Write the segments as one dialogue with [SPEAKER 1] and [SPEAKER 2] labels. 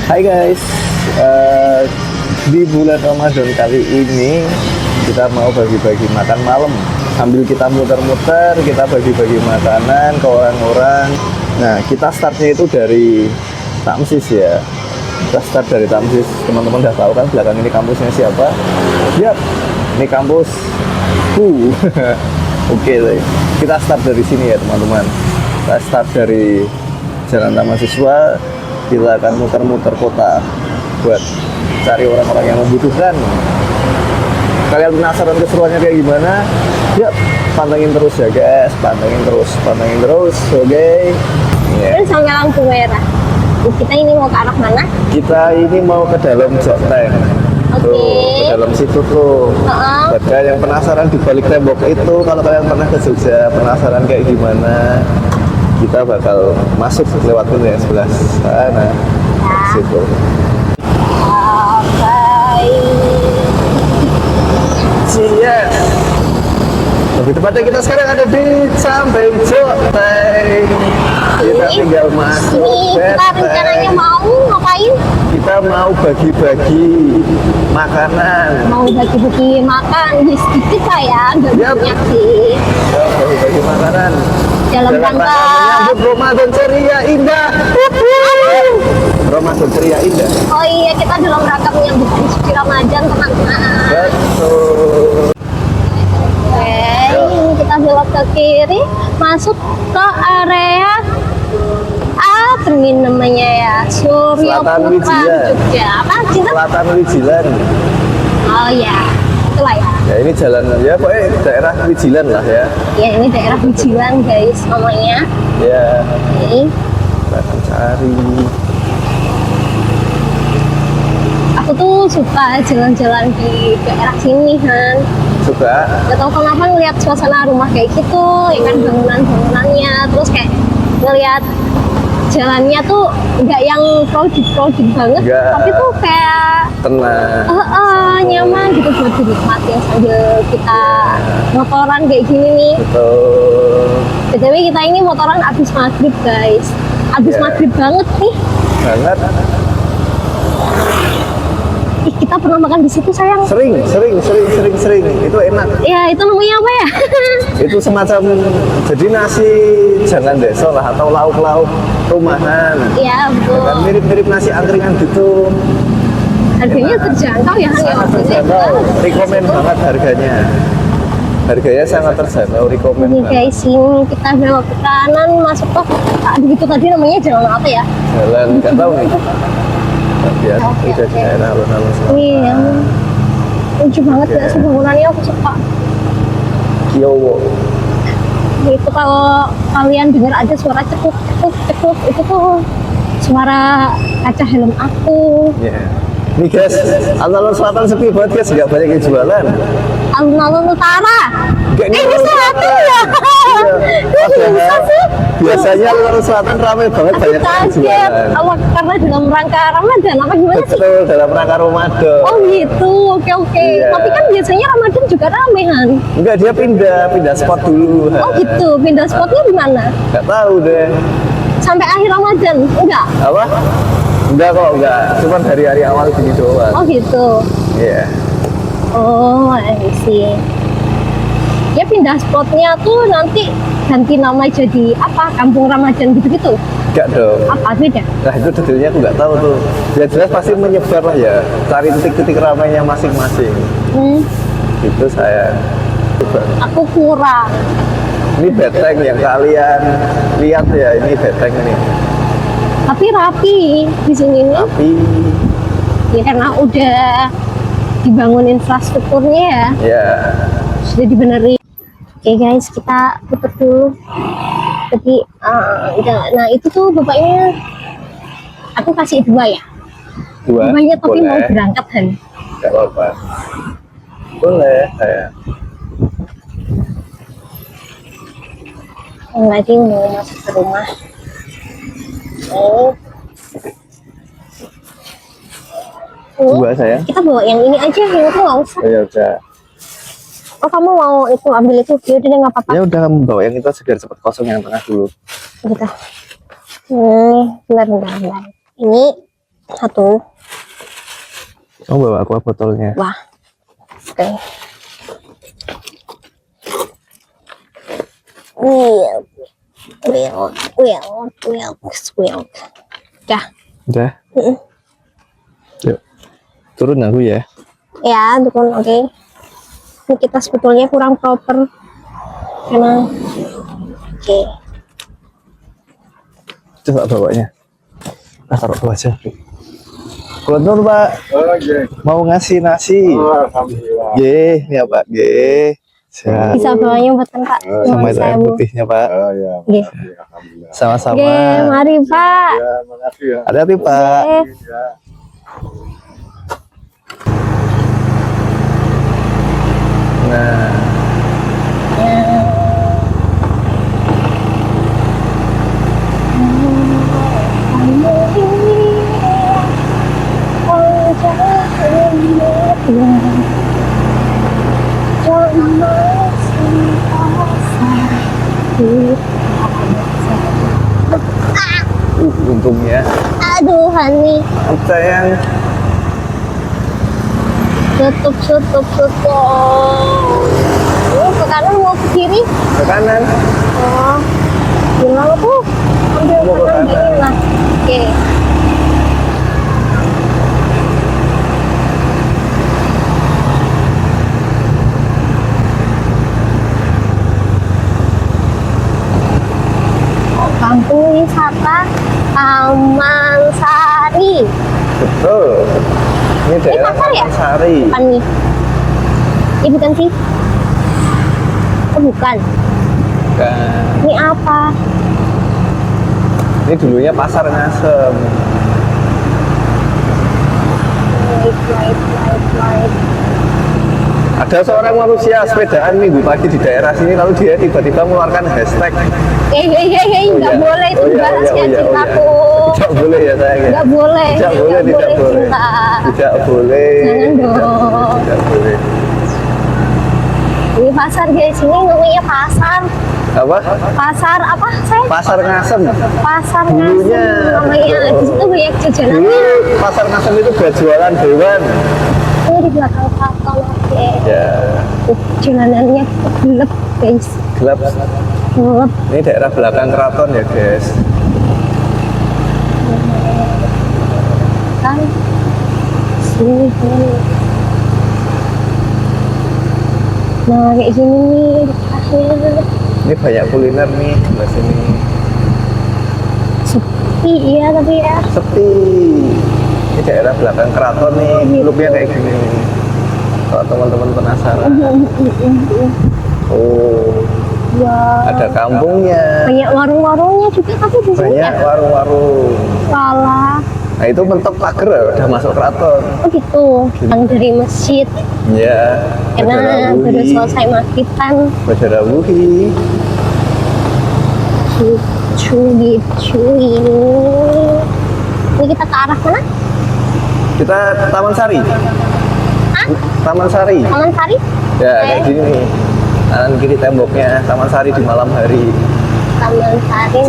[SPEAKER 1] Hai guys, di bulan Ramadan kali ini kita mau bagi-bagi makan malam. Sambil kita muter-muter, kita bagi-bagi makanan ke orang-orang. Nah, kita startnya itu dari Tamsis ya. Kita start dari Tamsis. Teman-teman udah tahu kan belakang ini kampusnya siapa? Yap, ini kampus Oke, kita start dari sini ya teman-teman. Kita start dari Jalan Taman Siswa. Kita akan muter-muter kota buat cari orang-orang yang membutuhkan. Kalian penasaran keseruannya kayak gimana? Yuk, pantengin terus ya guys, pantengin terus, oke?
[SPEAKER 2] Ini sampai lampu merah. Kita ini mau ke arah mana?
[SPEAKER 1] Kita ini mau ke dalam Joteng. Tuh, ke dalam situ tuh. Buat kalian yang penasaran di balik tembok itu, kalau kalian pernah ke Jogja, penasaran kayak gimana, kita bakal masuk lewat pintu yang sebelah sana. Situ. Yes. Lebih tepatnya kita sekarang ada di samping Joteng. Kita tinggal masuk.
[SPEAKER 2] Kita rencananya mau ngapain?
[SPEAKER 1] Kita mau bagi-bagi makanan.
[SPEAKER 2] Mau bagi-bagi makan, sedikit saya, nggak banyak sih.
[SPEAKER 1] Ya, bagi-bagi makanan.
[SPEAKER 2] Dalam rangka
[SPEAKER 1] menyambut Ramadan ceria indah. Ramadan ceria indah.
[SPEAKER 2] Oh iya, kita dalam rangka menyambut suci Ramadan, teman-teman.
[SPEAKER 1] Betul.
[SPEAKER 2] Oke, ini kita belok ke kiri, masuk ke area ini namanya ya, Surya
[SPEAKER 1] Selatan
[SPEAKER 2] Putra
[SPEAKER 1] Wijilan.
[SPEAKER 2] Jogja. Apa cinta?
[SPEAKER 1] Selatan Wijilan.
[SPEAKER 2] Oh ya, itulah ya.
[SPEAKER 1] Ya ini jalan ya, pokoknya daerah Wijilan lah ya.
[SPEAKER 2] Ya ini daerah Wijilan guys namanya.
[SPEAKER 1] Ya.
[SPEAKER 2] Oke.
[SPEAKER 1] Kita akan cari.
[SPEAKER 2] Aku tuh suka jalan-jalan di daerah sini kan.
[SPEAKER 1] Suka.
[SPEAKER 2] Gak tau kenapa ngeliat suasana rumah kayak gitu, ya kan bangunan-bangunannya, terus kayak ngeliat jalannya tuh nggak yang crowded banget, tapi tuh kayak
[SPEAKER 1] tenang,
[SPEAKER 2] nyaman gitu buat dinikmatin sambil kita motoran kayak gini nih.
[SPEAKER 1] betul.
[SPEAKER 2] BTW kita ini motoran abis maghrib guys, abis maghrib banget nih.
[SPEAKER 1] Banget.
[SPEAKER 2] Ih, kita pernah makan di situ sayang.
[SPEAKER 1] Sering. Itu enak.
[SPEAKER 2] Ya itu namanya apa ya?
[SPEAKER 1] Itu semacam jadi nasi jangan desa lah atau lauk-lauk rumahan.
[SPEAKER 2] Iya betul.
[SPEAKER 1] Dan mirip-mirip nasi angkringan gitu.
[SPEAKER 2] Harganya terjangkau ya Han ya.
[SPEAKER 1] Sangat terjangkau. Rekomen banget harganya. Harganya sangat terjangkau. Rekomen
[SPEAKER 2] Ini
[SPEAKER 1] banget.
[SPEAKER 2] guys, ini kita belok ke kanan masuk ke begitu tadi namanya jalan apa ya?
[SPEAKER 1] Jalan nggak tahu nih. Biar
[SPEAKER 2] Oke,
[SPEAKER 1] udah di daerah alun-alun selatan.
[SPEAKER 2] Ini yang lucu banget ya sih bangunannya, aku suka.
[SPEAKER 1] Kiowo.
[SPEAKER 2] Itu kalau kalian dengar ada suara cekuk itu tuh suara kaca helm aku.
[SPEAKER 1] Ya. Nih guys, alun-alun selatan sepi banget guys, nggak banyak yang jualan.
[SPEAKER 2] Alun-alun utara.
[SPEAKER 1] Ini
[SPEAKER 2] selatan ya. Ini bisa sih.
[SPEAKER 1] Biasanya alun-alun selatan ramai banget, banyak yang
[SPEAKER 2] Kaget.
[SPEAKER 1] jualan.
[SPEAKER 2] Awak karena dalam rangka Ramadan apa gimana sih?
[SPEAKER 1] Betul, dalam rangka Ramadan.
[SPEAKER 2] Oh gitu, oke.
[SPEAKER 1] Iya.
[SPEAKER 2] Tapi kan biasanya Ramadan juga rame Han.
[SPEAKER 1] Enggak, dia pindah spot dulu.
[SPEAKER 2] Oh gitu, pindah spotnya di mana?
[SPEAKER 1] Nggak tahu deh.
[SPEAKER 2] Sampai akhir Ramadan? Enggak?
[SPEAKER 1] Apa? Enggak kok, enggak. Cuman dari hari awal gini doang.
[SPEAKER 2] Oh gitu.
[SPEAKER 1] Iya.
[SPEAKER 2] Oh, I see. Ya pindah spotnya tuh nanti ganti nama jadi apa? Kampung Ramadan gitu-gitu?
[SPEAKER 1] Enggak dong.
[SPEAKER 2] Apa beda?
[SPEAKER 1] Nah itu detailnya aku nggak tahu tuh. Ya jelas pasti menyebar lah ya. Cari titik-titik ramainya masing-masing. Itu saya. Coba.
[SPEAKER 2] Aku kurang.
[SPEAKER 1] Ini beteng yang kalian lihat ya, ini beteng ini.
[SPEAKER 2] Tapi rapi di sini nih.
[SPEAKER 1] Tapi
[SPEAKER 2] Ya karena udah dibangun infrastrukturnya ya.
[SPEAKER 1] ya
[SPEAKER 2] Sudah dibenerin. Oke guys, kita putar dulu. Jadi, nah itu tuh bapaknya, aku kasih 2 ya.
[SPEAKER 1] dua.
[SPEAKER 2] Bapaknya tapi
[SPEAKER 1] Boleh.
[SPEAKER 2] mau berangkat Han.
[SPEAKER 1] Nggak apa-apa. Boleh saya.
[SPEAKER 2] Lagi mau masuk ke rumah.
[SPEAKER 1] Dua saya.
[SPEAKER 2] Kita bawa yang ini aja, yang itu nggak usah.
[SPEAKER 1] Oh, ya udah.
[SPEAKER 2] Oh kamu mau itu ambil itu? Ya udah nggak apa-apa.
[SPEAKER 1] Ya udah kamu bawa yang itu biar cepat kosong yang tengah dulu.
[SPEAKER 2] Gitu. Bentar. Ini satu.
[SPEAKER 1] Oh, bawa aqua botolnya.
[SPEAKER 2] Wah. Oke. Will. Dah.
[SPEAKER 1] Udah.
[SPEAKER 2] Mm-mm.
[SPEAKER 1] Yuk. Turun aku ya.
[SPEAKER 2] Ya, dukun. Oke. Ini kita sebetulnya kurang proper karena oke.
[SPEAKER 1] Coba bawanya. Taruh dulu aja. Kultur Pak.
[SPEAKER 3] Oh, iya.
[SPEAKER 1] Mau ngasih nasi.
[SPEAKER 3] Oh, alhamdulillah.
[SPEAKER 1] Ye, ya Pak. Ye. Siap.
[SPEAKER 2] Bisa bawanya buatan Pak.
[SPEAKER 1] Sama itu air
[SPEAKER 2] Bu.
[SPEAKER 1] putihnya Pak.
[SPEAKER 3] Oh, ya.
[SPEAKER 2] Oke.
[SPEAKER 3] Makasih, alhamdulillah.
[SPEAKER 1] Sama-sama.
[SPEAKER 2] Oke, mari Pak.
[SPEAKER 3] Ya, makasih ya.
[SPEAKER 1] Hati-hati Pak.
[SPEAKER 2] Oke.
[SPEAKER 3] Ya.
[SPEAKER 1] Nah, untungnya.
[SPEAKER 2] Aduh, Hani.
[SPEAKER 1] Sayang.
[SPEAKER 2] Tutup. Ke kanan mau ke kiri?
[SPEAKER 1] Ke kanan.
[SPEAKER 2] Oh, gimana tuh? Ambil
[SPEAKER 1] Mau ke
[SPEAKER 2] kanan
[SPEAKER 1] kanan.
[SPEAKER 2] gini lah. Oke. Kampung wisata Taman Sari.
[SPEAKER 1] Betul. Ini daerah
[SPEAKER 2] pasar ya?
[SPEAKER 1] Taman Sari.
[SPEAKER 2] Bukan nih? Bukan sih? Oh, bukan.
[SPEAKER 1] Bukan.
[SPEAKER 2] Ini apa?
[SPEAKER 1] Ini dulunya pasar Ngasem.
[SPEAKER 2] Light.
[SPEAKER 1] Ada seorang manusia sepedaan minggu pagi di daerah sini, lalu dia tiba-tiba mengeluarkan hashtag.
[SPEAKER 2] Nggak boleh itu bahasnya cintaku.
[SPEAKER 1] Tidak boleh ya sayang ya?
[SPEAKER 2] Nggak boleh.
[SPEAKER 1] Tidak boleh, tidak boleh.
[SPEAKER 2] cinta.
[SPEAKER 1] Tidak boleh.
[SPEAKER 2] Jangan dong.
[SPEAKER 1] Tidak boleh.
[SPEAKER 2] Ini pasar guys, ini namanya pasar.
[SPEAKER 1] Apa?
[SPEAKER 2] Pasar apa saya?
[SPEAKER 1] Pasar Ngasem.
[SPEAKER 2] Pasar
[SPEAKER 1] Dulunya.
[SPEAKER 2] Ngasem namanya. Di situ banyak
[SPEAKER 1] Dulu
[SPEAKER 2] jajanannya.
[SPEAKER 1] pasar Ngasem itu buat jualan hewan.
[SPEAKER 2] Ini di belakang kakak oke.
[SPEAKER 1] Ya,
[SPEAKER 2] Jalanannya gelap guys.
[SPEAKER 1] gelap.
[SPEAKER 2] Gelap.
[SPEAKER 1] Ini daerah belakang keraton ya guys.
[SPEAKER 2] Kan sini. Nah kayak gini nih akhirnya
[SPEAKER 1] Ini banyak kuliner nih di sini.
[SPEAKER 2] sepi iya tapi ya.
[SPEAKER 1] Sepi. Ini daerah belakang keraton nih, looknya kayak gini nih. Kalau teman-teman penasaran. Oh,
[SPEAKER 2] Ya.
[SPEAKER 1] ada kampungnya.
[SPEAKER 2] Banyak warung-warungnya juga tapi di sini
[SPEAKER 1] Banyak
[SPEAKER 2] ya.
[SPEAKER 1] warung-warung.
[SPEAKER 2] Salah.
[SPEAKER 1] Nah itu mentok pagar ya, udah masuk keraton.
[SPEAKER 2] Oh gitu. Yang dari masjid
[SPEAKER 1] Ya,
[SPEAKER 2] karena baru selesai maghrib kan.
[SPEAKER 1] Badara Wuhi.
[SPEAKER 2] Gitu ini. Ini kita ke arah mana?
[SPEAKER 1] Kita Taman Sari.
[SPEAKER 2] Hah?
[SPEAKER 1] Taman Sari.
[SPEAKER 2] Taman Sari?
[SPEAKER 1] Ya, kayak gini nih. Kanan kiri temboknya Taman Sari di malam hari.
[SPEAKER 2] Taman Sari.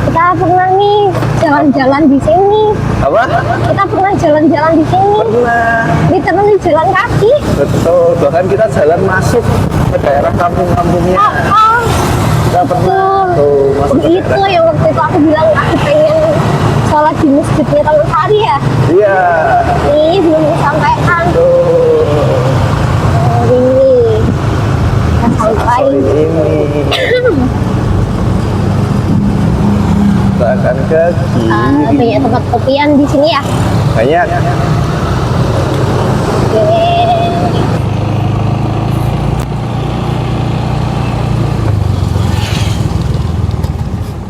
[SPEAKER 2] Kita pernah nih jalan-jalan di sini.
[SPEAKER 1] Apa?
[SPEAKER 2] Kita pernah jalan-jalan di sini.
[SPEAKER 1] Pernah.
[SPEAKER 2] Literally jalan kaki.
[SPEAKER 1] Betul. Bahkan kita jalan masuk ke daerah kampung-kampungnya.
[SPEAKER 2] Oh,
[SPEAKER 1] Kita pernah tuh masuk ke
[SPEAKER 2] itu
[SPEAKER 1] daerah.
[SPEAKER 2] yang waktu itu aku bilang aku pengen sholat di masjidnya Taman Sari ya.
[SPEAKER 1] Iya.
[SPEAKER 2] Ini belum disampaikan.
[SPEAKER 1] Tuh.
[SPEAKER 2] Ini kita sampai.
[SPEAKER 1] Sorry ini. Kita akan ke kiri.
[SPEAKER 2] Banyak tempat kopian di sini ya.
[SPEAKER 1] Banyak.
[SPEAKER 2] Oke.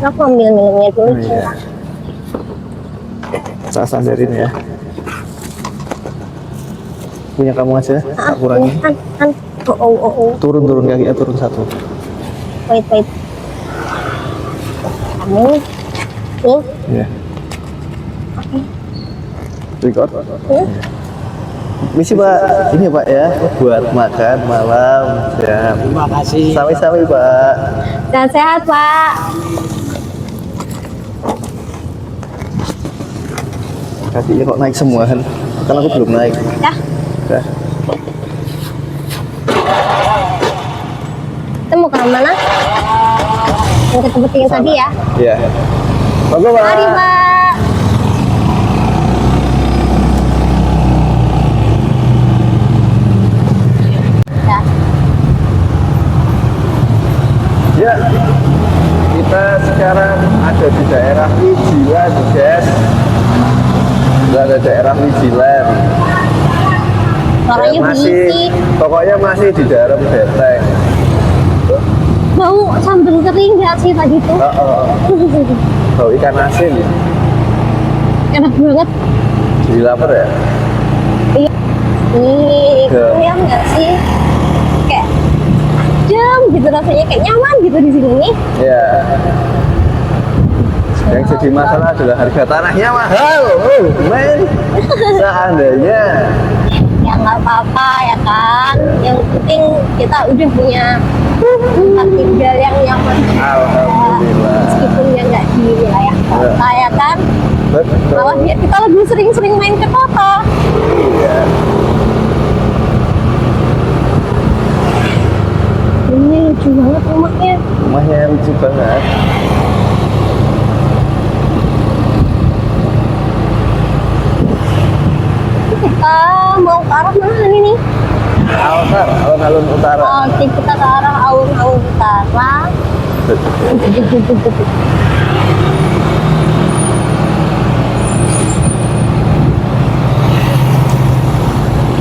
[SPEAKER 2] Aku ambil minumnya dulu.
[SPEAKER 1] Oh, iya. Saya sandarin ya. Punya kamu aja, tak kurangi.
[SPEAKER 2] Kan. Oh.
[SPEAKER 1] Turun kaki, turun satu.
[SPEAKER 2] Wait. Kamu. Nih.
[SPEAKER 1] Ya. Record.
[SPEAKER 2] Nih.
[SPEAKER 1] Misi Pak, ini Pak ya, buat makan malam. Siap.
[SPEAKER 4] Terima kasih.
[SPEAKER 1] Sawi-sawi Pak.
[SPEAKER 2] Sehat-sehat Pak.
[SPEAKER 1] Kakinya kok naik semua kan? Kan aku belum naik.
[SPEAKER 2] Ya,
[SPEAKER 1] Dah.
[SPEAKER 2] kita mau ke mana? Yang ke tempat yang tadi ya.
[SPEAKER 1] Iya. Monggo Pak.
[SPEAKER 2] Mari Pak. Ya.
[SPEAKER 1] Ya. Kita sekarang ada di daerah Wijilan, guys. Kita ada daerah Wijilan.
[SPEAKER 2] Suaranya berisik.
[SPEAKER 1] Pokoknya masih di dalam Beteng.
[SPEAKER 2] Bau sambal kering nggak sih tadi tuh?
[SPEAKER 1] Bau ikan asin.
[SPEAKER 2] Enak banget.
[SPEAKER 1] Jadi lapar ya?
[SPEAKER 2] Iya. Nih,
[SPEAKER 1] Ya.
[SPEAKER 2] kalian nggak sih? Kayak jam gitu rasanya, kayak nyaman gitu di sini nih.
[SPEAKER 1] Ya. Yang jadi masalah adalah harga tanahnya mahal. Oh, men. Seandainya.
[SPEAKER 2] Ya nggak apa-apa ya kan. Yang penting kita udah punya tempat tinggal yang nyaman.
[SPEAKER 1] Alhamdulillah.
[SPEAKER 2] Meskipun ya nggak di wilayah kota ya kan.
[SPEAKER 1] Betul.
[SPEAKER 2] Malah biar kita lebih sering-sering main ke kota.
[SPEAKER 1] Iya.
[SPEAKER 2] Ini lucu banget rumahnya.
[SPEAKER 1] Rumahnya lucu banget.
[SPEAKER 2] Kita mau ke arah mana ini nih?
[SPEAKER 1] Altar, alun-alun utara.
[SPEAKER 2] Oke, kita ke arah alun-alun utara.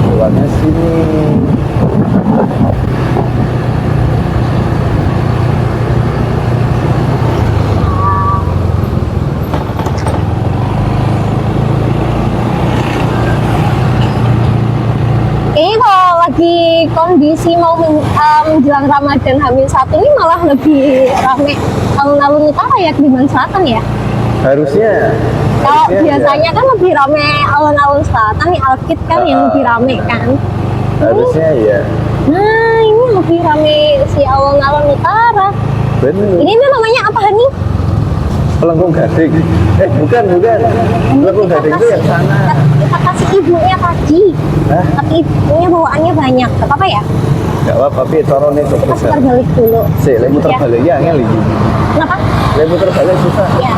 [SPEAKER 1] Pulangnya sini.
[SPEAKER 2] Ini kalau lagi kondisi mau menjelang Ramadan H-1 ini malah lebih rame alun-alun utara ya ketimbang selatan ya.
[SPEAKER 1] Harusnya.
[SPEAKER 2] Kalau
[SPEAKER 1] harusnya
[SPEAKER 2] biasanya kan lebih rame alun-alun selatan nih, Alkit kan yang lebih rame kan.
[SPEAKER 1] ya. Harusnya ya.
[SPEAKER 2] Nah ini lebih rame si alun-alun utara.
[SPEAKER 1] Benar.
[SPEAKER 2] Ini namanya apa nih?
[SPEAKER 1] Pelengkung Gading. Bukan. Pelengkung Gading itu yang sana.
[SPEAKER 2] Kita kasih ibunya tadi.
[SPEAKER 1] Hah?
[SPEAKER 2] Tapi ibunya bawaannya banyak. Gak apa-apa ya?
[SPEAKER 1] Gak apa-apa, tapi corone itu
[SPEAKER 2] Kita
[SPEAKER 1] besar.
[SPEAKER 2] putar balik dulu.
[SPEAKER 1] Sik, lek muter
[SPEAKER 2] Ya.
[SPEAKER 1] balik ya angel iki.
[SPEAKER 2] Kenapa?
[SPEAKER 1] Lek muter balik susah.
[SPEAKER 2] Ya.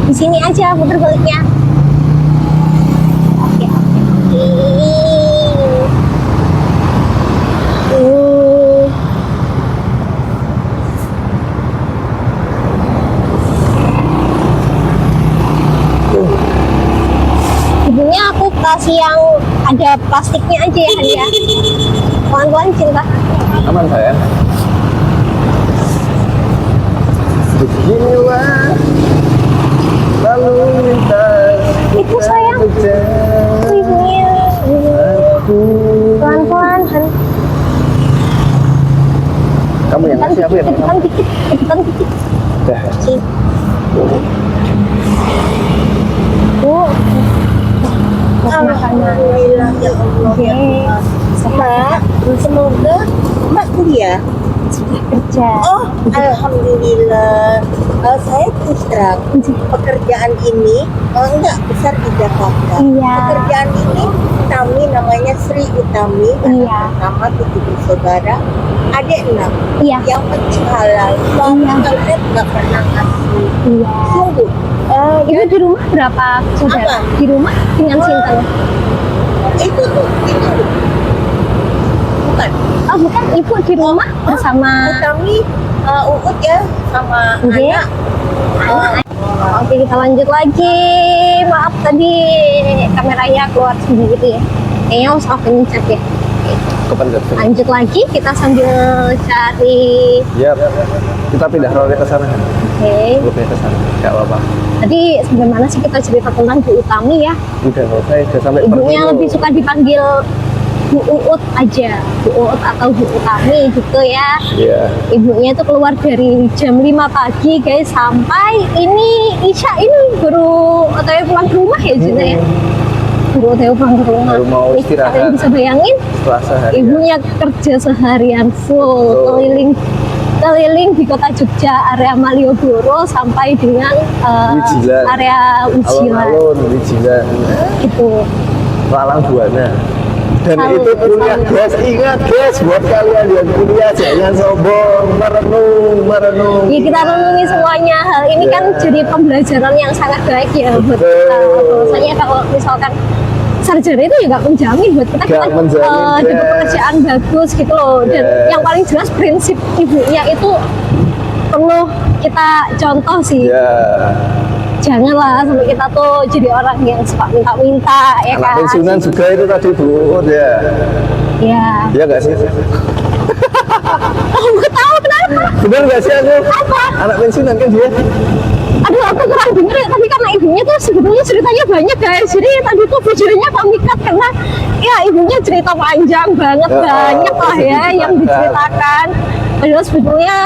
[SPEAKER 2] Di sini aja putar baliknya. Oke. Ibunya aku kasih yang ada plastiknya aja ya Han ya. Pelan-pelan cinta.
[SPEAKER 1] Aman sayang. Beginilah lalu lintas.
[SPEAKER 2] Itu sayang. Ibunya.
[SPEAKER 1] Aku.
[SPEAKER 2] Pelan-pelan Han.
[SPEAKER 1] Kamu yang ngasih aku yang
[SPEAKER 2] Kedepan dikit, kedepan dikit.
[SPEAKER 1] Dah.
[SPEAKER 2] Sini. Oh.
[SPEAKER 5] Alhamdulillah ya Allah ya Allah. Mbak, semoga Mbak kuliah.
[SPEAKER 2] Kerja.
[SPEAKER 5] Oh, alhamdulillah. Saya terus terang pekerjaan ini enggak besar di Jakarta.
[SPEAKER 2] Iya.
[SPEAKER 5] Pekerjaan ini kami namanya Sri Utami,
[SPEAKER 2] Iya.
[SPEAKER 5] pertama 7 bersaudara, adik 6.
[SPEAKER 2] Iya.
[SPEAKER 5] Yang penting halal. Suami kalian nggak pernah ngasih.
[SPEAKER 2] Iya.
[SPEAKER 5] Sungguh.
[SPEAKER 2] Ibu di rumah berapa saudara?
[SPEAKER 5] Apa?
[SPEAKER 2] Di rumah dengan Sinten?
[SPEAKER 5] Itu bukan.
[SPEAKER 2] Oh bukan, ibu di rumah bersama.
[SPEAKER 5] Kami Uut ya sama
[SPEAKER 2] Oke.
[SPEAKER 5] anak.
[SPEAKER 2] Oke kita lanjut lagi. Maaf tadi kameranya keluar sendiri ya. Kayaknya harus aku pencet ya.
[SPEAKER 1] Kepencet.
[SPEAKER 2] Lanjut lagi kita sambil cari.
[SPEAKER 1] Ya, kita pindah role ke sana.
[SPEAKER 2] Oke.
[SPEAKER 1] Lebih ke sana. Gak apa-apa.
[SPEAKER 2] Tadi bagaimana sih kita cerita tentang Bu Utami ya?
[SPEAKER 1] Udah selesai, udah sampai
[SPEAKER 2] Ibunya
[SPEAKER 1] pergi.
[SPEAKER 2] lebih suka dipanggil Bu Uut aja, Bu Uut atau Bu Utami gitu ya.
[SPEAKER 1] Iya.
[SPEAKER 2] Ibunya itu keluar dari jam 5 pagi guys sampai ini Isya ini baru atau pulang ke rumah ya Juna ya. Buru Theo pulang ke rumah.
[SPEAKER 1] Baru mau
[SPEAKER 2] Nih,
[SPEAKER 1] istirahat.
[SPEAKER 2] kalian bisa bayangin
[SPEAKER 1] Setelah sehari.
[SPEAKER 2] ibunya kerja seharian full
[SPEAKER 1] Betul.
[SPEAKER 2] keliling di kota Jogja, area Malioboro sampai dengan
[SPEAKER 1] Wijilan.
[SPEAKER 2] area Wijilan
[SPEAKER 1] Alun-alun, Wijilan,
[SPEAKER 2] gitu.
[SPEAKER 1] Lalang Buana. Dan
[SPEAKER 2] Kalau-
[SPEAKER 1] itu kuliah guys, ingat guys, buat kalian yang kuliah jangan sombong, merenung.
[SPEAKER 2] Ya kita renungi semuanya. Hal ini kan
[SPEAKER 1] Ya.
[SPEAKER 2] jadi pembelajaran yang sangat baik ya buat
[SPEAKER 1] Betul.
[SPEAKER 2] kita. Bahwasanya kalau misalkan sarjana itu ya nggak menjamin buat kita
[SPEAKER 1] Nggak menjamin,
[SPEAKER 2] dapat
[SPEAKER 1] yes.
[SPEAKER 2] pekerjaan bagus gitu loh. Dan
[SPEAKER 1] Yes.
[SPEAKER 2] yang paling jelas prinsip ibunya itu perlu kita contoh sih.
[SPEAKER 1] Ya,
[SPEAKER 2] Janganlah sampai kita tuh jadi orang yang suka minta-minta ya
[SPEAKER 1] anak
[SPEAKER 2] kan.
[SPEAKER 1] pensiunan juga itu tadi Bu, ya.
[SPEAKER 2] Ya.
[SPEAKER 1] Iya nggak sih?
[SPEAKER 2] Kamu tahu kenapa?
[SPEAKER 1] Bener nggak sih aku?
[SPEAKER 2] Apa?
[SPEAKER 1] Anak pensiunan kan dia?
[SPEAKER 2] Aduh, aku kurang denger ya. Tadi karena ibunya tuh sebetulnya ceritanya banyak guys. Jadi tadi tuh videonya kami cut karena ya ibunya cerita panjang banget,
[SPEAKER 1] Ya,
[SPEAKER 2] banyak lah
[SPEAKER 1] pasti
[SPEAKER 2] ya yang diceritakan. Padahal sebetulnya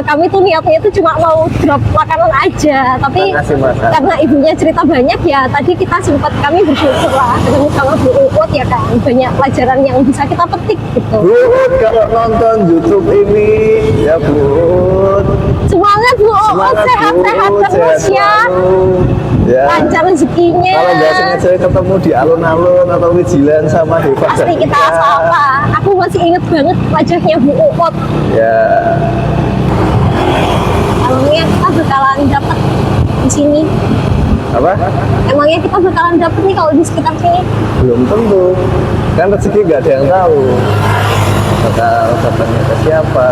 [SPEAKER 2] kami tuh niatnya itu cuma mau drop makanan aja. Tapi
[SPEAKER 1] Kita kasih makan.
[SPEAKER 2] karena ibunya cerita banyak ya tadi kita sempat kami bersyukur lah ketemu sama Bu Uut ya kan. Banyak pelajaran yang bisa kita petik gitu.
[SPEAKER 1] Bu, kalau nonton YouTube ini, ya Bu,
[SPEAKER 2] Semangat Bu Uut,
[SPEAKER 1] semangat Bu,
[SPEAKER 2] sehat-sehat terus
[SPEAKER 1] sehat
[SPEAKER 2] ya.
[SPEAKER 1] selalu. Ya.
[SPEAKER 2] Lancar rezekinya.
[SPEAKER 1] Kalau nggak sengaja ketemu di alun-alun atau Wijilan sama Deva
[SPEAKER 2] Pasti
[SPEAKER 1] dan
[SPEAKER 2] kita
[SPEAKER 1] Ika.
[SPEAKER 2] sapa. Aku masih inget banget wajahnya Bu Uut.
[SPEAKER 1] Ya,
[SPEAKER 2] Emangnya kita bakalan dapet di sini.
[SPEAKER 1] apa?
[SPEAKER 2] Emangnya kita bakalan dapet nih kalau di sekitar sini.
[SPEAKER 1] Belum tentu. Kan rezeki nggak ada yang tahu. Bakal dapatnya ke siapa,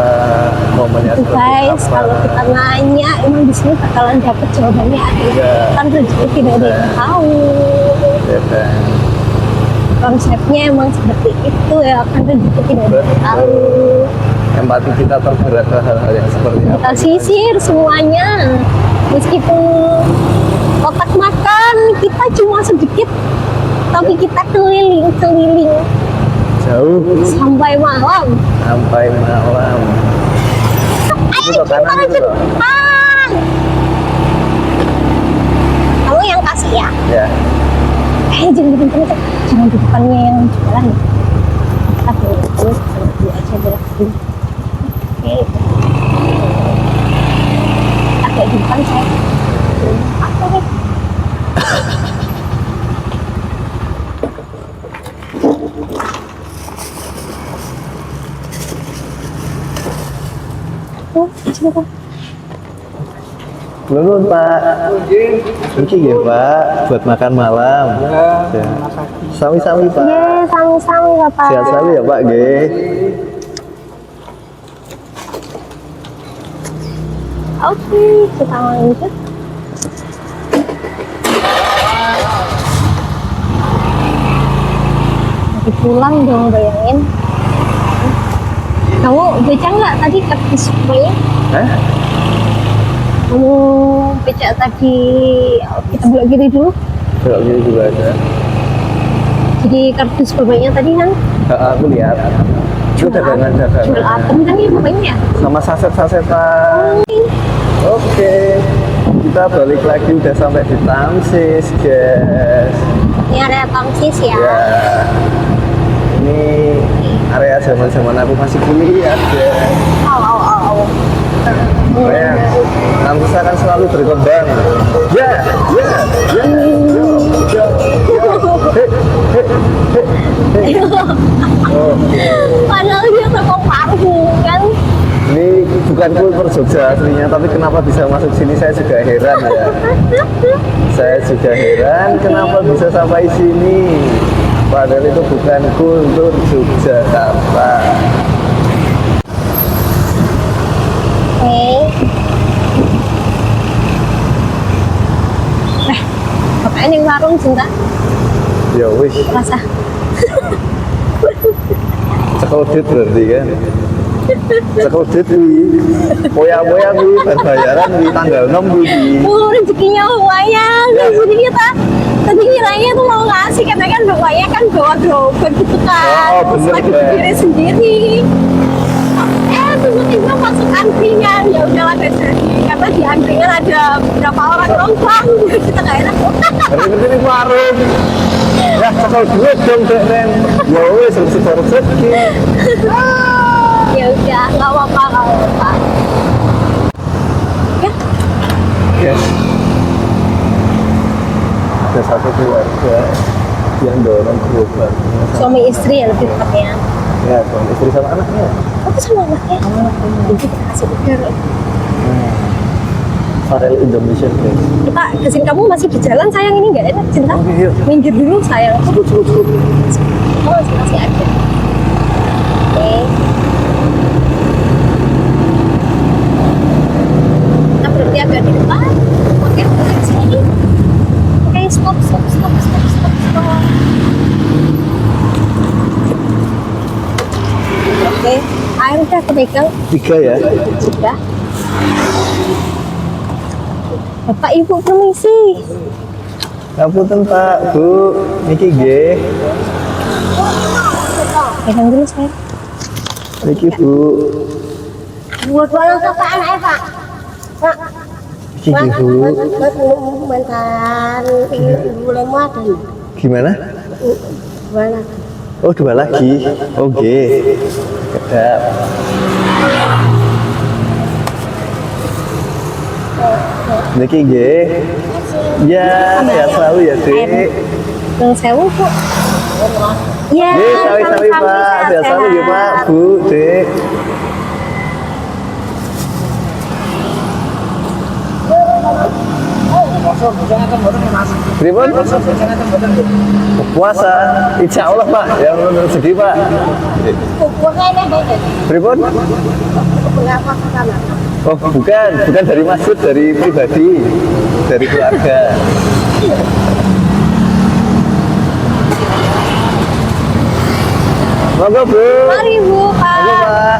[SPEAKER 1] momennya
[SPEAKER 2] Tuh
[SPEAKER 1] seperti
[SPEAKER 2] guys,
[SPEAKER 1] apa.
[SPEAKER 2] kalau kita nanya emang di sini bakalan dapet jawabannya ada.
[SPEAKER 1] Iya.
[SPEAKER 2] Kan rezeki tidak ada yang tahu.
[SPEAKER 1] Ya kan?
[SPEAKER 2] Konsepnya emang seperti itu ya. Kan rezeki tidak ada yang tahu.
[SPEAKER 1] Empati kita tergerak ke hal-hal yang seperti apa.
[SPEAKER 2] Kita sisir semuanya. Meskipun kotak makan kita cuma sedikit, tapi kita keliling-keliling
[SPEAKER 1] Jauh
[SPEAKER 2] sampai malam.
[SPEAKER 1] sampai malam. Itu
[SPEAKER 2] Ayo
[SPEAKER 1] loh, kanan itu loh.
[SPEAKER 2] Jepang. Kamu yang kasih ya?
[SPEAKER 1] Ya,
[SPEAKER 2] Jangan di depan itu, jangan di depannya yang jualan ya. Kita beli aja belok dulu. Oke. Agak di depan saya. Apa nih? Oh, coba.
[SPEAKER 1] belum Pak. Ini ya Pak, buat makan malam. Ya. Sami-sami Pak.
[SPEAKER 2] Ye, sami-sami Bapak.
[SPEAKER 1] Sehat selalu ya Pak, nggih.
[SPEAKER 2] Oke, kita lanjut. Lagi pulang dong, bayangin. Kamu baca nggak tadi kartu semuanya?
[SPEAKER 1] Hah?
[SPEAKER 2] Kamu baca tadi, kita belok kiri dulu.
[SPEAKER 1] Kalau gini juga ada.
[SPEAKER 2] Jadi kardus bapaknya tadi kan
[SPEAKER 1] Aku lihat. Itu
[SPEAKER 2] jual
[SPEAKER 1] dagangan-dagangan.
[SPEAKER 2] apem kan ya bapaknya?
[SPEAKER 1] Sama saset-sasetan. Oke. Kita balik lagi udah sampai di Tamsis, guys.
[SPEAKER 2] Ini area Tamsis ya.
[SPEAKER 1] Ya. Ini area zaman-zaman aku masih kuliah, guys.
[SPEAKER 2] Au.
[SPEAKER 1] Makanya Tamsis akan selalu berkembang. Ya. Oke.
[SPEAKER 2] Padahal dia toko parfum kan.
[SPEAKER 1] Ini bukan kultur Jogja aslinya, tapi kenapa bisa masuk sini saya juga heran ya. Saya juga heran kenapa bisa sampai sini. Padahal itu bukan kultur Yogyakarta.
[SPEAKER 2] Oke. Bapak ini warung cinta
[SPEAKER 1] Ya wis,
[SPEAKER 2] rasa.
[SPEAKER 1] cekodit berarti kan. Cekodit kuwi. Poya-poya kuwi bayaran kuwi tanggal 6 kuwi.
[SPEAKER 2] Rezekinya lumayan. Jadi kita tadi kiranya tuh mau ngasih karena kan bapaknya kan bawa gerobak gitu kan.
[SPEAKER 1] Oh,
[SPEAKER 2] Terus
[SPEAKER 1] bener,
[SPEAKER 2] lagi
[SPEAKER 1] Bang.
[SPEAKER 2] berdiri sendiri. Tiba-tiba masuk angkringan, ya udahlah gak jadi karena di angkringan ada beberapa orang nongkrong. Kita gak enak.
[SPEAKER 1] Ngerti-ngerti ini warung. Ya, cekal duit dong, Dek Ren. Ya wis, rezeki.
[SPEAKER 2] Ya udah, nggak apa-apa, nggak apa-apa. Ya,
[SPEAKER 1] Yes. Ada satu keluarga yang dorong gerobak.
[SPEAKER 2] suami istri ya lebih tepatnya.
[SPEAKER 1] Ya, suami istri sama anaknya.
[SPEAKER 2] Aku sama anaknya. Jadi kita kasih pikir.
[SPEAKER 1] Farel Indonesia, guys.
[SPEAKER 2] Kita kesini, kamu masih di jalan sayang, ini nggak enak cinta.
[SPEAKER 1] Oke, yuk.
[SPEAKER 2] Minggir dulu sayang.
[SPEAKER 1] Cukup.
[SPEAKER 2] Oh, masih ada. Oke. Kita berhenti agak di depan. Oke, ke sini. Oke, stop. Oke, air udah kepegang.
[SPEAKER 1] 3 ya.
[SPEAKER 2] Sudah. Bapak Ibu permisi.
[SPEAKER 1] Ngapunten Pak, Bu. Niki nggih.
[SPEAKER 2] Pegang dulu saya.
[SPEAKER 1] Niki Bu.
[SPEAKER 5] Buat orang ke Pak anaknya Pak. Pak,
[SPEAKER 1] Niki nggih, Bu.
[SPEAKER 5] buat mantan ibu lemadan.
[SPEAKER 1] Gimana?
[SPEAKER 5] Mana?
[SPEAKER 1] Oh, 2 lagi. Oke. Kedap. Niki nggih. Ya, sehat selalu ya, Dek.
[SPEAKER 2] Yang sewu Bu. Ya,
[SPEAKER 1] Nggih, sawi-sawi
[SPEAKER 2] sama-sama,
[SPEAKER 1] Pak. Sehat selalu ya, Pak, Bu, Dek. Pripun? Puasa. Insya Allah Pak, yang rezeki Pak.
[SPEAKER 5] Pokoknya baik.
[SPEAKER 1] Pripun?
[SPEAKER 5] Berapa sana?
[SPEAKER 1] Oh bukan dari masjid, dari pribadi, dari keluarga. Monggo Bu.
[SPEAKER 2] Mari Bu,
[SPEAKER 1] Monggo
[SPEAKER 2] Pak.
[SPEAKER 1] Pak.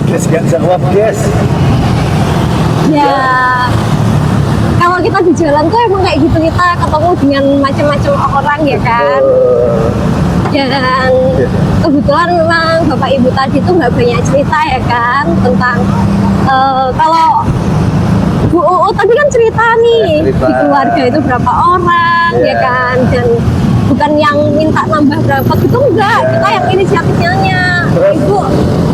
[SPEAKER 1] Guys, gak jawab guys.
[SPEAKER 2] Ya, kalau kita di jalan tuh emang kayak gitu, kita ketemu dengan macam-macam orang ya kan. Dan kebetulan memang Bapak Ibu tadi tuh nggak banyak cerita ya kan tentang kalau Bu UU tadi kan cerita nih
[SPEAKER 1] cerita.
[SPEAKER 2] di keluarga itu berapa orang ya kan, dan bukan yang minta nambah berapa gitu enggak, kita yang inisiatifnya.
[SPEAKER 1] Terus?
[SPEAKER 2] Ibu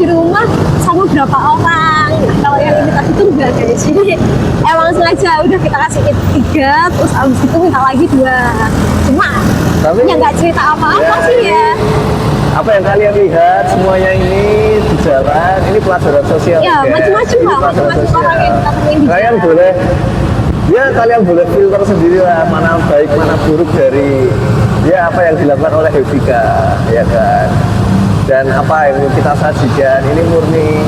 [SPEAKER 2] di rumah sama berapa orang. Nah, kalau yang ini tadi tuh enggak dari sini. Emang sengaja udah kita kasih 3, terus abis itu minta lagi 2. Cuma
[SPEAKER 1] Tapi
[SPEAKER 2] ya nggak cerita apa-apa
[SPEAKER 1] ya,
[SPEAKER 2] sih ya.
[SPEAKER 1] apa yang kalian lihat semuanya ini di jalan, ini pelajaran sosial.
[SPEAKER 2] Ya,
[SPEAKER 1] guys.
[SPEAKER 2] macam-macam
[SPEAKER 1] Ini
[SPEAKER 2] lah,
[SPEAKER 1] pelajaran
[SPEAKER 2] macam-macam
[SPEAKER 1] sosial.
[SPEAKER 2] orang yang kita temuin di
[SPEAKER 1] Kalian
[SPEAKER 2] jalan.
[SPEAKER 1] boleh, ya kalian boleh filter sendiri lah mana baik mana buruk dari ya apa yang dilakukan oleh Hevika, ya kan. Dan apa yang kita sajikan ini murni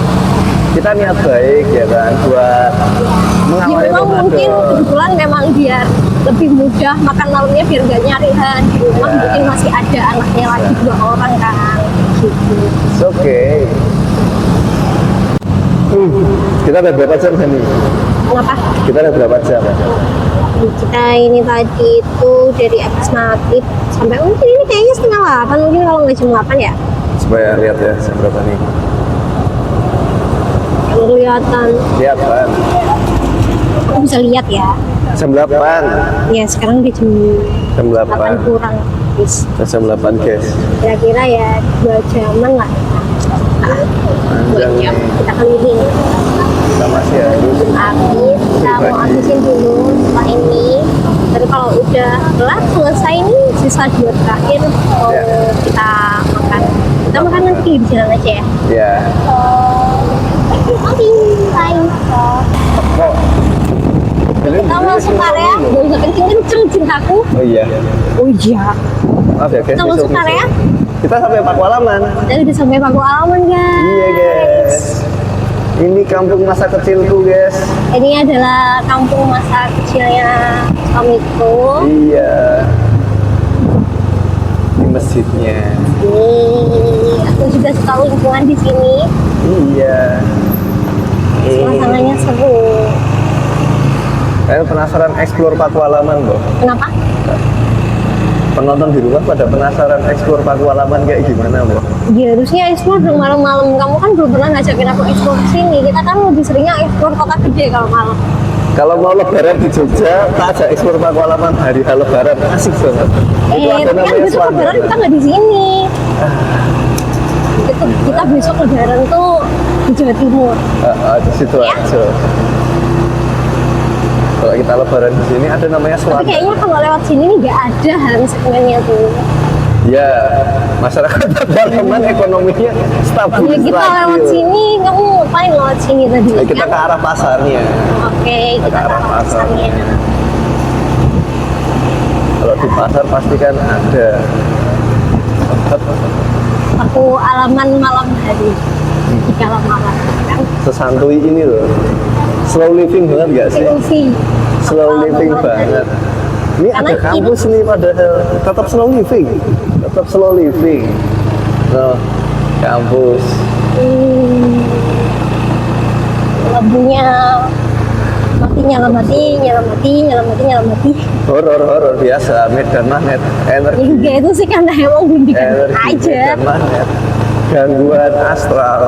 [SPEAKER 1] kita niat baik ya kan buat
[SPEAKER 2] Ya
[SPEAKER 1] mengawali
[SPEAKER 2] memang mungkin
[SPEAKER 1] Ramadan.
[SPEAKER 2] kebetulan memang biar lebih mudah makan malamnya, biar nggak nyarihan di rumah.
[SPEAKER 1] Ya.
[SPEAKER 2] Mungkin masih ada anaknya lagi 2 orang kan gitu.
[SPEAKER 1] It's okay. Kita ada berapa jam nih?
[SPEAKER 2] Kenapa?
[SPEAKER 1] Kita ada berapa jam?
[SPEAKER 2] Kita ini tadi itu dari habis maghrib sampai mungkin ini kayaknya setengah 8, mungkin kalau nggak jam 8 ya.
[SPEAKER 1] Supaya lihat ya jam berapa nih.
[SPEAKER 2] Yang kelihatan,
[SPEAKER 1] Lihat kan?
[SPEAKER 2] aku bisa lihat ya.
[SPEAKER 1] Jam 8.
[SPEAKER 2] Ya sekarang di jam 8
[SPEAKER 1] 8.
[SPEAKER 2] kurang. Bis.
[SPEAKER 1] Jam 8 guys.
[SPEAKER 2] Kira-kira ya 2 jaman lah. 2 jam kita keliling.
[SPEAKER 1] Kita masih harus
[SPEAKER 2] Habis kita mau habisin dulu setelah ini. Tapi kalau udah kelar selesai ini sisa 2 terakhir mau
[SPEAKER 1] Ya.
[SPEAKER 2] kita makan. Kita makan nanti di jalan aja ya.
[SPEAKER 1] ya.
[SPEAKER 2] Oke, bye.
[SPEAKER 1] Kok?
[SPEAKER 2] Kita masuk area, gak usah kenceng-kenceng cintaku.
[SPEAKER 1] Oh iya.
[SPEAKER 2] Oh iya.
[SPEAKER 1] Maaf ya guys.
[SPEAKER 2] Kita masuk
[SPEAKER 1] besok-besok.
[SPEAKER 2] area.
[SPEAKER 1] Kita sampai Pakualaman.
[SPEAKER 2] Kita udah sampai Paku Alaman guys.
[SPEAKER 1] Iya guys. Ini kampung masa kecilku guys.
[SPEAKER 2] Ini adalah kampung masa kecilnya suamiku.
[SPEAKER 1] Iya. Ini masjidnya.
[SPEAKER 2] Nih, aku juga tahu lingkungan di sini.
[SPEAKER 1] Iya.
[SPEAKER 2] Suasananya seru.
[SPEAKER 1] Kalian penasaran explore Pakualaman loh?
[SPEAKER 2] Kenapa?
[SPEAKER 1] penonton di rumah pada penasaran eksplor Pakualaman kayak gimana, Mbak?
[SPEAKER 2] Ya harusnya explore dong malam-malam. Kamu kan belum pernah ngajakin aku explore sini. Kita kan lebih seringnya explore kota gede kalau malam.
[SPEAKER 1] Kalau mau lebaran di Jogja, tak ajak eksplor Pakualaman hari lebaran, asik banget. Itu ada
[SPEAKER 2] Tapi kan
[SPEAKER 1] namanya
[SPEAKER 2] besok lebaran
[SPEAKER 1] Swandan.
[SPEAKER 2] kita nggak di sini. Itu kita besok lebaran tuh di Jawa Timur.
[SPEAKER 1] Di situ
[SPEAKER 2] Ya.
[SPEAKER 1] aja. Kalau kita lebaran di sini ada namanya
[SPEAKER 2] Tapi
[SPEAKER 1] Swandan.
[SPEAKER 2] kayaknya kalau lewat sini nih nggak ada hal segmennya tuh.
[SPEAKER 1] Ya, masyarakat Pakualaman ekonominya stabil.
[SPEAKER 2] Ya kita
[SPEAKER 1] stabil.
[SPEAKER 2] lewat sini, kamu ngapain lewat sini tadi?
[SPEAKER 1] Ayo kita
[SPEAKER 2] kan?
[SPEAKER 1] ke arah pasarnya.
[SPEAKER 2] Oke, kita ke arah pasarnya.
[SPEAKER 1] Kalau di pasar pasti kan ada tempat
[SPEAKER 2] Aku alaman malam hari di dalam malam kan.
[SPEAKER 1] sesantui ini loh. Slow living banget gak sih?
[SPEAKER 2] Selfie.
[SPEAKER 1] Slow living banget. Ini
[SPEAKER 2] Karena
[SPEAKER 1] ada kampus nih padahal tetap slow living. Tetap slow living. Nah, kampus.
[SPEAKER 2] Lampunya mati, nyala mati, nyala mati, nyala mati, nyala mati.
[SPEAKER 1] Horor biasa, medan magnet,
[SPEAKER 2] Ya
[SPEAKER 1] energi,
[SPEAKER 2] juga itu sih karena emang bimbingan
[SPEAKER 1] energi,
[SPEAKER 2] aja.
[SPEAKER 1] medan magnet, gangguan astral,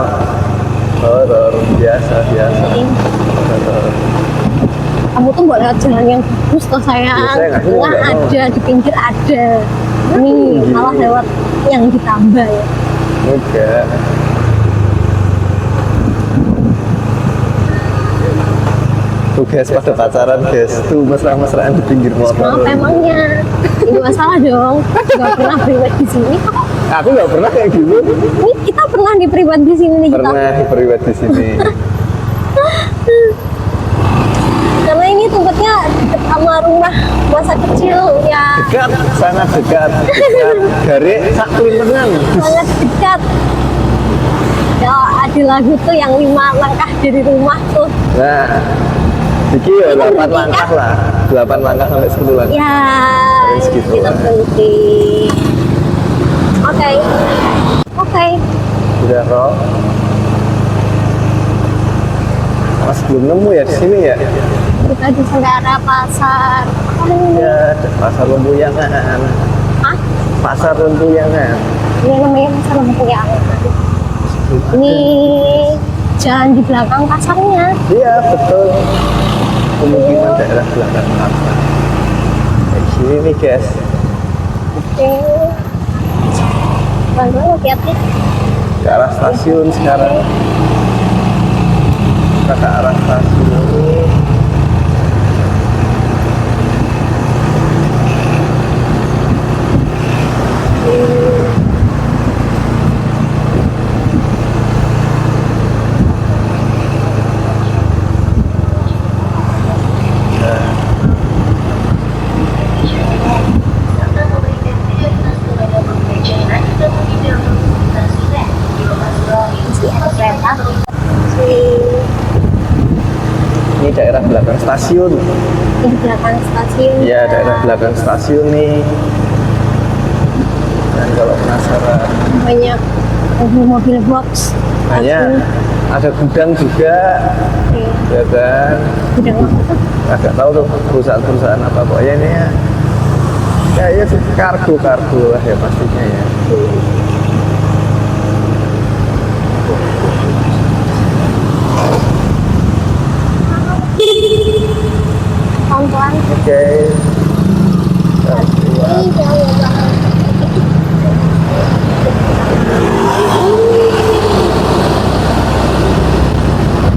[SPEAKER 1] horor biasa. Horor.
[SPEAKER 2] Kamu tuh boleh lewat jalan yang bagus toh sayang.
[SPEAKER 1] Ya, saya nggak
[SPEAKER 2] Di
[SPEAKER 1] mau,
[SPEAKER 2] tengah
[SPEAKER 1] nggak mau.
[SPEAKER 2] ada, di pinggir ada. Nih malah lewat yang ditambah ya.
[SPEAKER 1] Enggak. Tuh guys, pada pacaran guys, tuh mesra-mesraan di pinggir motor.
[SPEAKER 2] Maaf emangnya. Ini masalah dong. Gak pernah priwet di sini.
[SPEAKER 1] Aku nggak pernah kayak gitu.
[SPEAKER 2] Ini kita pernah di priwet di sini nih kita.
[SPEAKER 1] Pernah priwet di sini.
[SPEAKER 2] Karena ini tempatnya dekat sama rumah masa kecil ya.
[SPEAKER 1] Dekat, sangat dekat. Gare sak kelimpenan.
[SPEAKER 2] Sangat dekat. Ya ada lagu tuh yang 5 langkah dari rumah tuh.
[SPEAKER 1] Nah, iki ya 8 langkah lah. 8 langkah sampai 10 langkah.
[SPEAKER 2] Ya,
[SPEAKER 1] Segitu
[SPEAKER 2] kita
[SPEAKER 1] lah.
[SPEAKER 2] berhenti. Oke.
[SPEAKER 1] Udah roh. Mas belum nemu ya di sini ya?
[SPEAKER 2] Kita di Sendara Pasar. Apa ini?
[SPEAKER 1] Ya, ada pasar Lempuyangan.
[SPEAKER 2] Hah?
[SPEAKER 1] Pasar Lempuyangan.
[SPEAKER 2] Ini namanya Pasar Lempuyangan. Ini jalan di belakang pasarnya.
[SPEAKER 1] Iya, betul. Pemukiman daerah belakang pasar. Kayak gini nih guys.
[SPEAKER 2] Oke. Pelan-pelan hati-hati.
[SPEAKER 1] Ke arah stasiun sekarang. Kita ke arah stasiun ini.
[SPEAKER 2] Masih ada kereta.
[SPEAKER 1] Ini daerah belakang stasiun.
[SPEAKER 2] Di belakang stasiun.
[SPEAKER 1] Iya, daerah belakang stasiun nih. Dan kalau penasaran,
[SPEAKER 2] Banyak mobil box.
[SPEAKER 1] hanya ada gudang juga,
[SPEAKER 2] Oke.
[SPEAKER 1] ya kan?
[SPEAKER 2] Gudang apa tuh?
[SPEAKER 1] Agak tahu tuh perusahaan-perusahaan apa pokoknya ini ya. Kayaknya sih kargo lah ya pastinya ya.
[SPEAKER 2] Pelan-pelan.
[SPEAKER 1] Oke.
[SPEAKER 2] Ih, jangan lupa.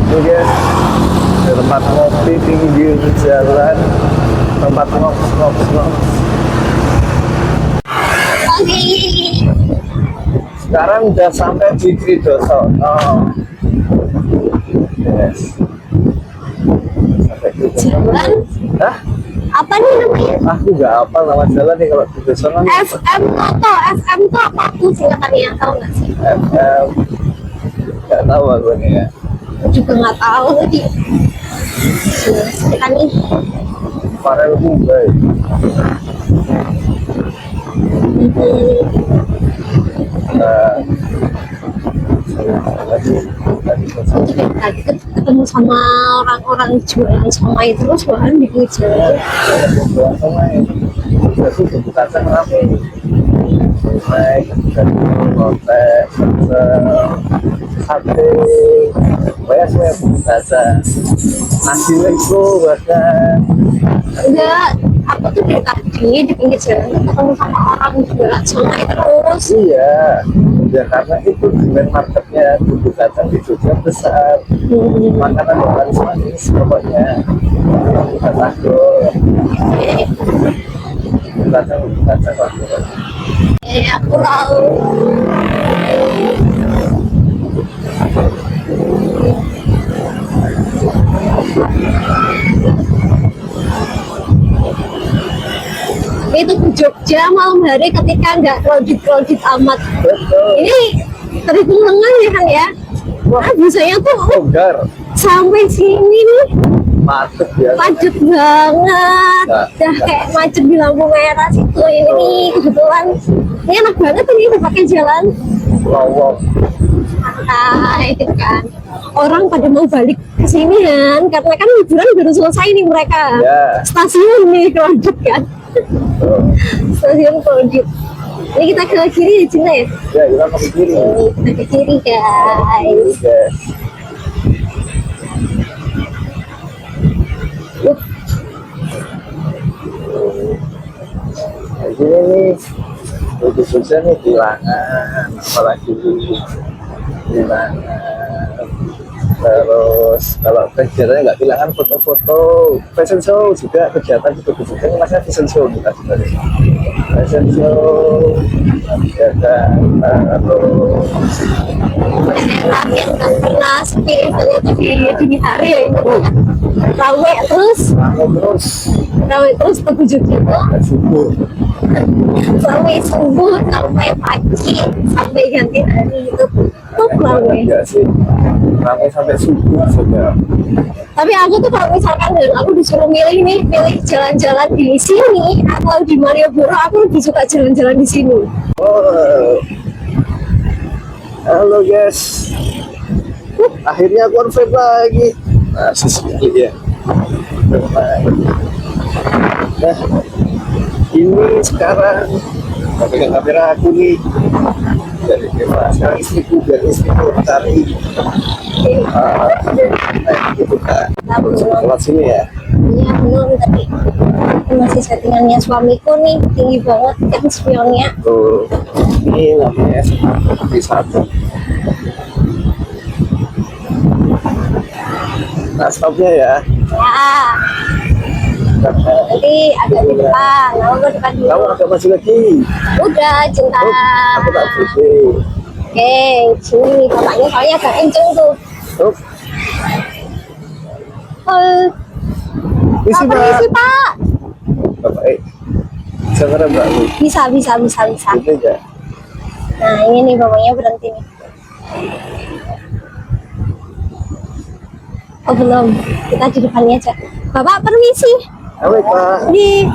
[SPEAKER 1] Ini guys, ada tempat ngopi pinggir jalan, tempat ngops.
[SPEAKER 2] Oke.
[SPEAKER 1] Sekarang udah sampai di Kridosono. Yes. Sampai Kridosono.
[SPEAKER 2] Jalan
[SPEAKER 1] Hah?
[SPEAKER 2] apa nih namanya?
[SPEAKER 1] Aku nggak hafal nama jalan nih kalau Kridosono.
[SPEAKER 2] FM atau FM tuh apa tuh singkatannya, tahu nggak sih?
[SPEAKER 1] FM. Nggak tahu aku nih ya.
[SPEAKER 2] Aku juga nggak tahu tadi. Kan nih.
[SPEAKER 1] Farel Mumbai. Nah,
[SPEAKER 2] Tadi ketemu sama orang-orang jualan somai terus bahan di pinggir jalan.
[SPEAKER 1] Jualan somai. Itu buku kacang rame. Somai, dari lotek, sate, banyak saya buku kacang. Nasi lego bahkan.
[SPEAKER 2] Enggak, aku tuh dari tadi di pinggir jalan ketemu sama orang jualan somai terus.
[SPEAKER 1] Iya, ya karena itu demand marketnya buku kacang di Jogja besar. Makanan yang manis-manis pokoknya. Kita takut. Buku kacang waktu.
[SPEAKER 2] Aku tahu. Itu di Jogja malam hari ketika nggak crowded amat.
[SPEAKER 1] Betul.
[SPEAKER 2] Ini terhitung lengan ya kan ya? Nah, biasanya tuh
[SPEAKER 1] Longgar,
[SPEAKER 2] sampai sini nih
[SPEAKER 1] macet ya.
[SPEAKER 2] macet banget.
[SPEAKER 1] Nah,
[SPEAKER 2] Udah kayak macet di lampu merah situ. Ini kebetulan ini enak banget ini udah pakai jalan
[SPEAKER 1] Lowong.
[SPEAKER 2] santai gitu kan. Orang pada mau balik ke sini kan karena kan liburan baru selesai nih mereka.
[SPEAKER 1] Ya.
[SPEAKER 2] Stasiun nih crowded kan. Stasiun crowded. Ini kita ke kiri ya Cinta ya?
[SPEAKER 1] Ya, kita ke kiri.
[SPEAKER 2] Ini kita ke kiri guys.
[SPEAKER 1] Oke. Nah, ini nih, itu susah nih bilangan, apalagi bilangan. Terus kalau kegiatannya nggak bilangan foto-foto, fashion show juga kegiatan itu juga masih fashion show kita juga nih. Fashion show, kegiatan terus
[SPEAKER 2] Karena sepi itu di dini hari ya itu rawe terus ke Jogja tuh
[SPEAKER 1] subuh.
[SPEAKER 2] sampai subuh sampai pagi sampai ganti hari itu tuh rawe.
[SPEAKER 1] Enggak sih, ramai sampai subuh saja.
[SPEAKER 2] Tapi aku tuh kalau misalkan dan aku disuruh milih jalan-jalan di sini atau di Malioboro, aku lebih suka jalan-jalan di sini.
[SPEAKER 1] Oh, halo guys, akhirnya konfirm lagi. Nah, sesuatu ya. Nah, ini sekarang pegang kamera aku nih. Dari sekarang istriku cari gitu kan. Lewat sini ya.
[SPEAKER 2] Iya belum, tapi masih settingannya suamiku nih tinggi banget kan spionnya.
[SPEAKER 1] Tuh, ini namanya SP1. Nah, stopnya ya.
[SPEAKER 2] Ya, nanti agak di depan, aku ke depan dulu.
[SPEAKER 1] Kamu agak maju lagi.
[SPEAKER 2] Udah, Cinta.
[SPEAKER 1] Aku tak berhenti.
[SPEAKER 2] Oke, sini bapaknya soalnya agak kenceng tuh.
[SPEAKER 1] Up. Isi
[SPEAKER 2] Permisi
[SPEAKER 1] Pak.
[SPEAKER 2] Pak.
[SPEAKER 1] Bapak, bisa ngerem Mbak?
[SPEAKER 2] Bisa.
[SPEAKER 1] Gitu aja.
[SPEAKER 2] Nah ini nih bapaknya berhenti nih. Oh belum, kita di depannya aja. Bapak permisi.
[SPEAKER 1] Halo Pak.
[SPEAKER 2] Di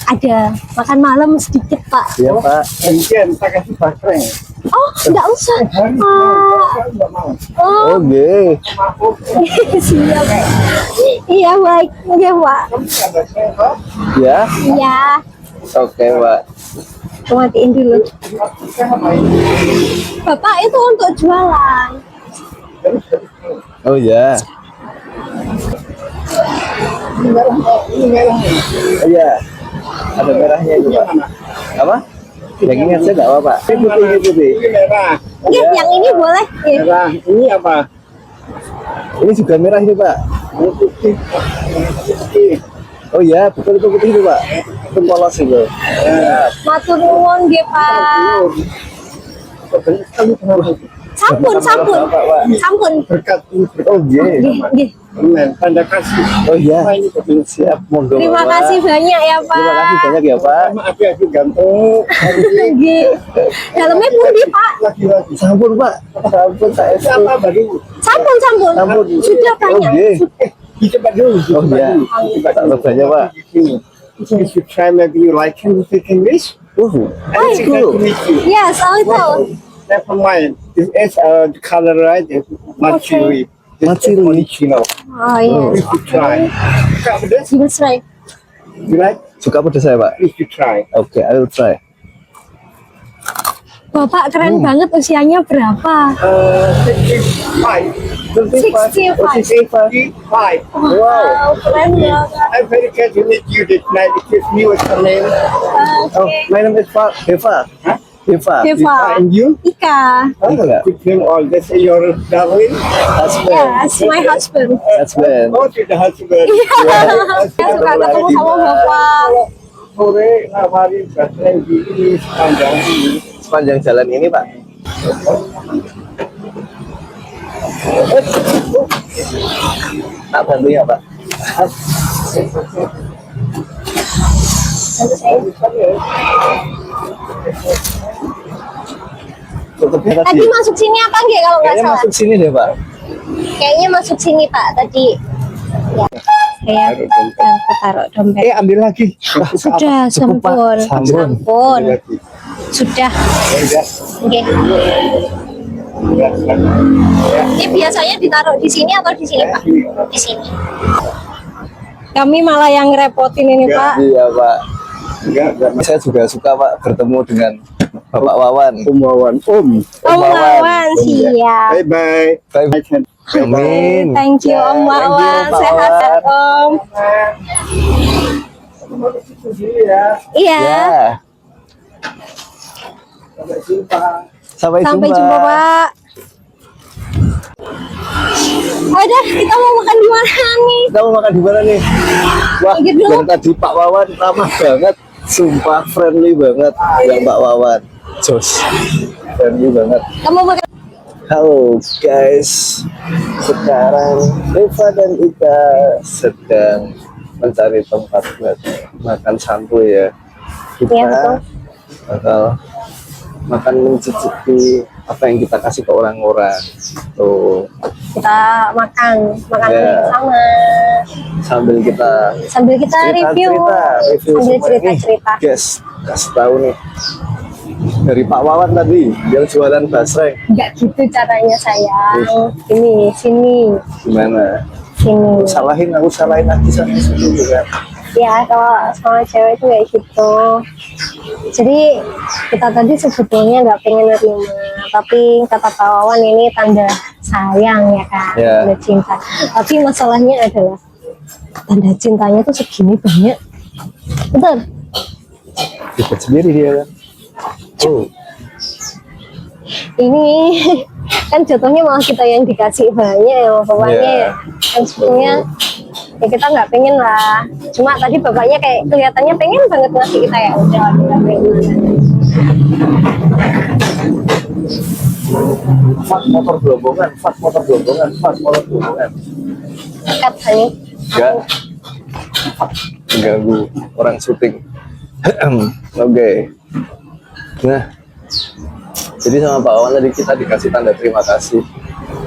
[SPEAKER 2] ada makan malam sedikit Pak.
[SPEAKER 1] Iya Pak.
[SPEAKER 3] Mungkin tak kasih baterai.
[SPEAKER 2] Oh enggak usah Pak.
[SPEAKER 3] Enggak mau.
[SPEAKER 2] Oh
[SPEAKER 1] Oke.
[SPEAKER 2] siap. Iya baik, iya Pak.
[SPEAKER 3] Ada saya, Pak.
[SPEAKER 1] Ya.
[SPEAKER 2] Iya.
[SPEAKER 1] Oke Pak.
[SPEAKER 2] Aku matiin dulu.
[SPEAKER 3] Saya ngapain?
[SPEAKER 2] Bapak itu untuk jualan.
[SPEAKER 1] Oh ya.
[SPEAKER 3] Ini merah.
[SPEAKER 1] Iya. Ada merahnya itu Pak. Apa? Yang ini aja nggak apa-apa. Ini putih.
[SPEAKER 3] Ini merah.
[SPEAKER 2] Iya, yang ini boleh. Iya.
[SPEAKER 3] Merah. Ini apa?
[SPEAKER 1] Ini juga merah ini Pak.
[SPEAKER 3] Ini putih. Ini putih.
[SPEAKER 1] Oh ya, betul itu putih itu Pak. Itu polos itu. Ya.
[SPEAKER 2] Matur nuwun nggih, Pak.
[SPEAKER 3] Banyak sekali kenapa?
[SPEAKER 2] Sampun. Sampun.
[SPEAKER 3] Berkat ini
[SPEAKER 1] Oh iya.
[SPEAKER 2] Nggih.
[SPEAKER 3] permen tanda kasih.
[SPEAKER 1] Oh iya.
[SPEAKER 3] Apa ini betul?
[SPEAKER 1] Siap, monggo.
[SPEAKER 2] Terima
[SPEAKER 1] Bapak.
[SPEAKER 2] kasih banyak ya, Pak.
[SPEAKER 1] Terima kasih banyak ya Pak.
[SPEAKER 3] Sama adik-adik ganteng.
[SPEAKER 2] Nggih. Dalamnya pundi, Pak?
[SPEAKER 3] Lagi-lagi.
[SPEAKER 1] Sampun Pak. Sampun saya.
[SPEAKER 3] Siapa baru?
[SPEAKER 2] Sampun.
[SPEAKER 1] Sampun.
[SPEAKER 2] Sudah banyak.
[SPEAKER 1] Oh, nggih.
[SPEAKER 3] Dicoba dulu.
[SPEAKER 1] Oh iya. Tak lebahnya Pak.
[SPEAKER 3] If you try maybe you like him, you speak English. Anything
[SPEAKER 1] cool.
[SPEAKER 3] to meet you.
[SPEAKER 2] Yes, a little.
[SPEAKER 3] Never mind. This is the color, right? It's Matsuri.
[SPEAKER 1] Matsuri.
[SPEAKER 3] Original.
[SPEAKER 2] Oh yes.
[SPEAKER 3] If you try. Suka pedas?
[SPEAKER 2] You must try.
[SPEAKER 3] You like?
[SPEAKER 1] Suka pedas saya, Pak?
[SPEAKER 3] If you try.
[SPEAKER 1] Oke, I will try.
[SPEAKER 2] Bapak keren banget, usianya berapa?
[SPEAKER 3] 65.
[SPEAKER 2] 65.
[SPEAKER 3] 65.
[SPEAKER 2] Wow, keren banget.
[SPEAKER 3] I'm very glad to meet you this night. Excuse me, what's your name?
[SPEAKER 1] Oh, my name is Eva.
[SPEAKER 3] Huh?
[SPEAKER 1] Eva.
[SPEAKER 2] Eva.
[SPEAKER 3] And you?
[SPEAKER 2] Ika.
[SPEAKER 3] Oh,
[SPEAKER 1] Ika.
[SPEAKER 3] good name all. That's your darling?
[SPEAKER 1] Husband.
[SPEAKER 2] Yes, my husband.
[SPEAKER 1] Husband.
[SPEAKER 3] Oh, to the husband.
[SPEAKER 2] Saya suka ketemu sama bapak.
[SPEAKER 3] Sore, ngabarin bahasa di sepanjang ini.
[SPEAKER 1] Sepanjang jalan ini, Pak. Tak bantu ya, Pak. Tutupnya
[SPEAKER 2] Tadi masuk sini apa enggak kalau nggak
[SPEAKER 1] Kayaknya
[SPEAKER 2] salah?
[SPEAKER 1] masuk sini deh, Pak.
[SPEAKER 2] Kayaknya masuk sini Pak tadi. Ya, saya taruh dompet.
[SPEAKER 3] Ambil lagi.
[SPEAKER 2] Sudah,
[SPEAKER 1] Cukup, Pak.
[SPEAKER 2] sampun.
[SPEAKER 1] Sampun.
[SPEAKER 2] Sampun.
[SPEAKER 3] Ambil lagi.
[SPEAKER 2] Sudah.
[SPEAKER 3] Ya,
[SPEAKER 2] Oke.
[SPEAKER 3] ya, ya.
[SPEAKER 2] Ini biasanya ditaruh di sini atau di sini, Pak?
[SPEAKER 3] Ya.
[SPEAKER 2] Di sini. Kami malah yang ngerepotin ini,
[SPEAKER 3] Ya.
[SPEAKER 2] Pak.
[SPEAKER 1] Iya, Pak.
[SPEAKER 3] Enggak.
[SPEAKER 1] Saya juga suka, Pak, bertemu dengan Bapak Wawan.
[SPEAKER 3] Wawan.
[SPEAKER 2] Om
[SPEAKER 1] Wawan.
[SPEAKER 2] Wawan, siap.
[SPEAKER 3] Bye-bye.
[SPEAKER 1] Bye. Amin.
[SPEAKER 2] Thank you, Om
[SPEAKER 1] Thank you,
[SPEAKER 2] Wawan.
[SPEAKER 1] Pak
[SPEAKER 2] Sehat,
[SPEAKER 1] Wawan.
[SPEAKER 2] Om.
[SPEAKER 3] Ya.
[SPEAKER 2] Iya.
[SPEAKER 1] Ya.
[SPEAKER 3] Sampai jumpa.
[SPEAKER 1] Sampai
[SPEAKER 2] Sampai jumpa, Pak. Udah, kita mau makan di mana nih?
[SPEAKER 1] Kita mau makan di mana nih? Wah,
[SPEAKER 2] Pergi dulu.
[SPEAKER 1] dari tadi Pak Wawan ramah banget, sumpah friendly banget yang Pak Wawan. Jos, friendly banget.
[SPEAKER 2] Kita mau makan.
[SPEAKER 1] Halo guys, sekarang Eva dan Ika sedang mencari tempat buat makan santuy ya. Kita
[SPEAKER 2] Iya, betul.
[SPEAKER 1] bakal makan mencicipi apa yang kita kasih ke orang-orang. Tuh,
[SPEAKER 2] Kita makan
[SPEAKER 1] Ya.
[SPEAKER 2] sama.
[SPEAKER 1] sambil kita
[SPEAKER 2] Sambil kita review.
[SPEAKER 1] review
[SPEAKER 2] Sambil
[SPEAKER 1] semua
[SPEAKER 2] cerita-cerita.
[SPEAKER 1] ini. Guys, kasih tahu nih dari Pak Wawan tadi yang jualan basreng
[SPEAKER 2] Enggak gitu caranya, sayang. Ini, sini,
[SPEAKER 1] gimana?
[SPEAKER 2] sini.
[SPEAKER 1] Aku salahin lagi sama sini juga.
[SPEAKER 2] Ya, kalau sama cewek itu kayak gitu. Jadi kita tadi sebetulnya nggak pengen nerima, tapi kata Pak Wawan ini tanda sayang ya kan,
[SPEAKER 1] Ya.
[SPEAKER 2] tanda cinta. Tapi masalahnya adalah tanda cintanya tuh segini banyak. Betul?
[SPEAKER 1] Ikut sendiri dia kan. Oh,
[SPEAKER 2] Ini kan jatuhnya malah kita yang dikasih banyak ya sama bapaknya.
[SPEAKER 1] Ya.
[SPEAKER 2] Kan sebetulnya ya kita nggak pengen lah. Cuma tadi bapaknya kayak kelihatannya pengen banget ngasih kita, ya udah kita pengen.
[SPEAKER 1] fat motor gelombongan, fat motor gelombongan, fat motor gelombongan.
[SPEAKER 2] Dekat hanya.
[SPEAKER 1] Enggak mengganggu orang syuting. Oke. Nah, jadi sama Pak Wawan tadi kita dikasih tanda terima kasih.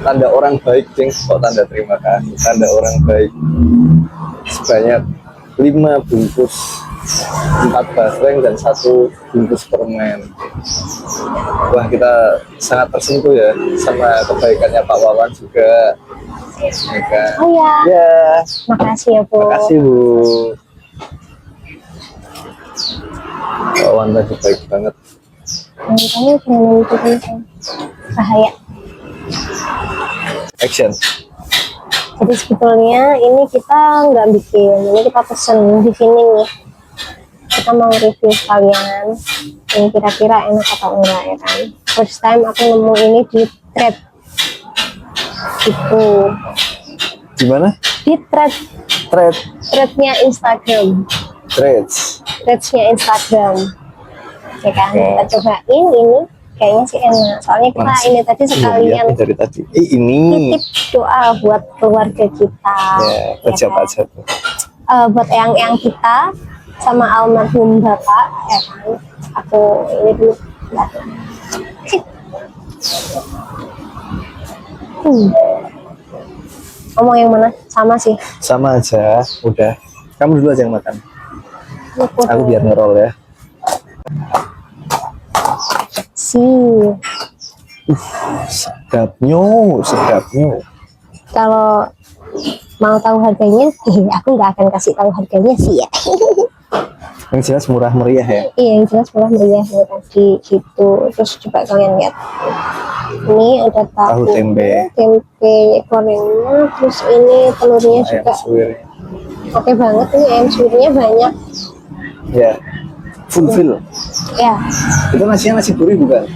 [SPEAKER 1] Tanda orang baik, Cing. Kok tanda terima kasih? Tanda orang baik. Sebanyak 5 bungkus, 4 basreng dan 1 bungkus permen. Wah, kita sangat tersentuh ya sama kebaikannya Pak Wawan juga. Ya kan?
[SPEAKER 2] Oh ya,
[SPEAKER 1] Ya,
[SPEAKER 2] makasih ya Bu.
[SPEAKER 1] makasih Bu. Pak Wawan tadi baik banget.
[SPEAKER 2] Kamu jangan itu kan bahaya.
[SPEAKER 1] Action.
[SPEAKER 2] Jadi sebetulnya ini kita nggak bikin, ini kita pesen di sini nih. Kita mau review sekalian, ini kira-kira enak atau enggak ya kan. First time aku nemu ini di thread, itu
[SPEAKER 1] Gimana?
[SPEAKER 2] di thread,
[SPEAKER 1] Thread.
[SPEAKER 2] threadnya Instagram,
[SPEAKER 1] Threads.
[SPEAKER 2] threadsnya Instagram, ya kan.
[SPEAKER 1] Oh.
[SPEAKER 2] Kita cobain ini, kayaknya sih enak. Soalnya kita
[SPEAKER 1] Masih
[SPEAKER 2] ini tadi sekalian
[SPEAKER 1] lihat dari tadi. Ini.
[SPEAKER 2] titip doa buat keluarga kita,
[SPEAKER 1] Ya, buat siapa
[SPEAKER 2] kan?
[SPEAKER 1] aja tuh?
[SPEAKER 2] Buat eyang-eyang kita sama almarhum bapak, ya kan. Aku ini dulu. Bentar. Ngomong yang mana? Sama sih.
[SPEAKER 1] Sama aja, udah. Kamu dulu aja yang makan.
[SPEAKER 2] Aku
[SPEAKER 1] Aku biar ngerol ya.
[SPEAKER 2] nasi.
[SPEAKER 1] Sedapnya.
[SPEAKER 2] Kalau mau tahu harganya, aku nggak akan kasih tahu harganya sih ya.
[SPEAKER 1] Yang jelas murah meriah ya.
[SPEAKER 2] Iya, yang jelas murah meriah ya tadi gitu. Terus coba kalian lihat. Ini ada
[SPEAKER 1] Tahu tempe.
[SPEAKER 2] gorengnya, terus ini telurnya
[SPEAKER 1] Ayam
[SPEAKER 2] juga
[SPEAKER 1] suwir.
[SPEAKER 2] oke banget. Ini ayam suwirnya banyak.
[SPEAKER 1] Ya. Full.
[SPEAKER 2] Ya,
[SPEAKER 1] Itu nasinya nasi gurih bukan?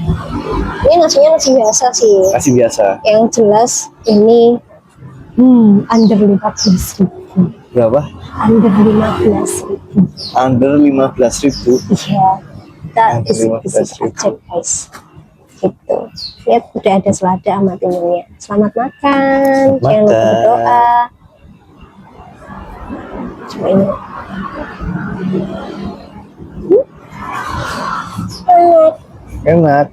[SPEAKER 2] ini nasinya nasi biasa sih.
[SPEAKER 1] Nasi biasa.
[SPEAKER 2] Yang jelas ini under 15.000.
[SPEAKER 1] Berapa?
[SPEAKER 2] Under 15.000.
[SPEAKER 1] Under 15.000.
[SPEAKER 2] Iya, kita
[SPEAKER 1] Under
[SPEAKER 2] isi
[SPEAKER 1] 15.000.
[SPEAKER 2] aja guys. Gitu. Lihat udah ada selada sama timunnya. Selamat makan.
[SPEAKER 1] Selamat
[SPEAKER 2] Jangan lupa
[SPEAKER 1] makan.
[SPEAKER 2] berdoa. Coba ini.
[SPEAKER 1] Enak.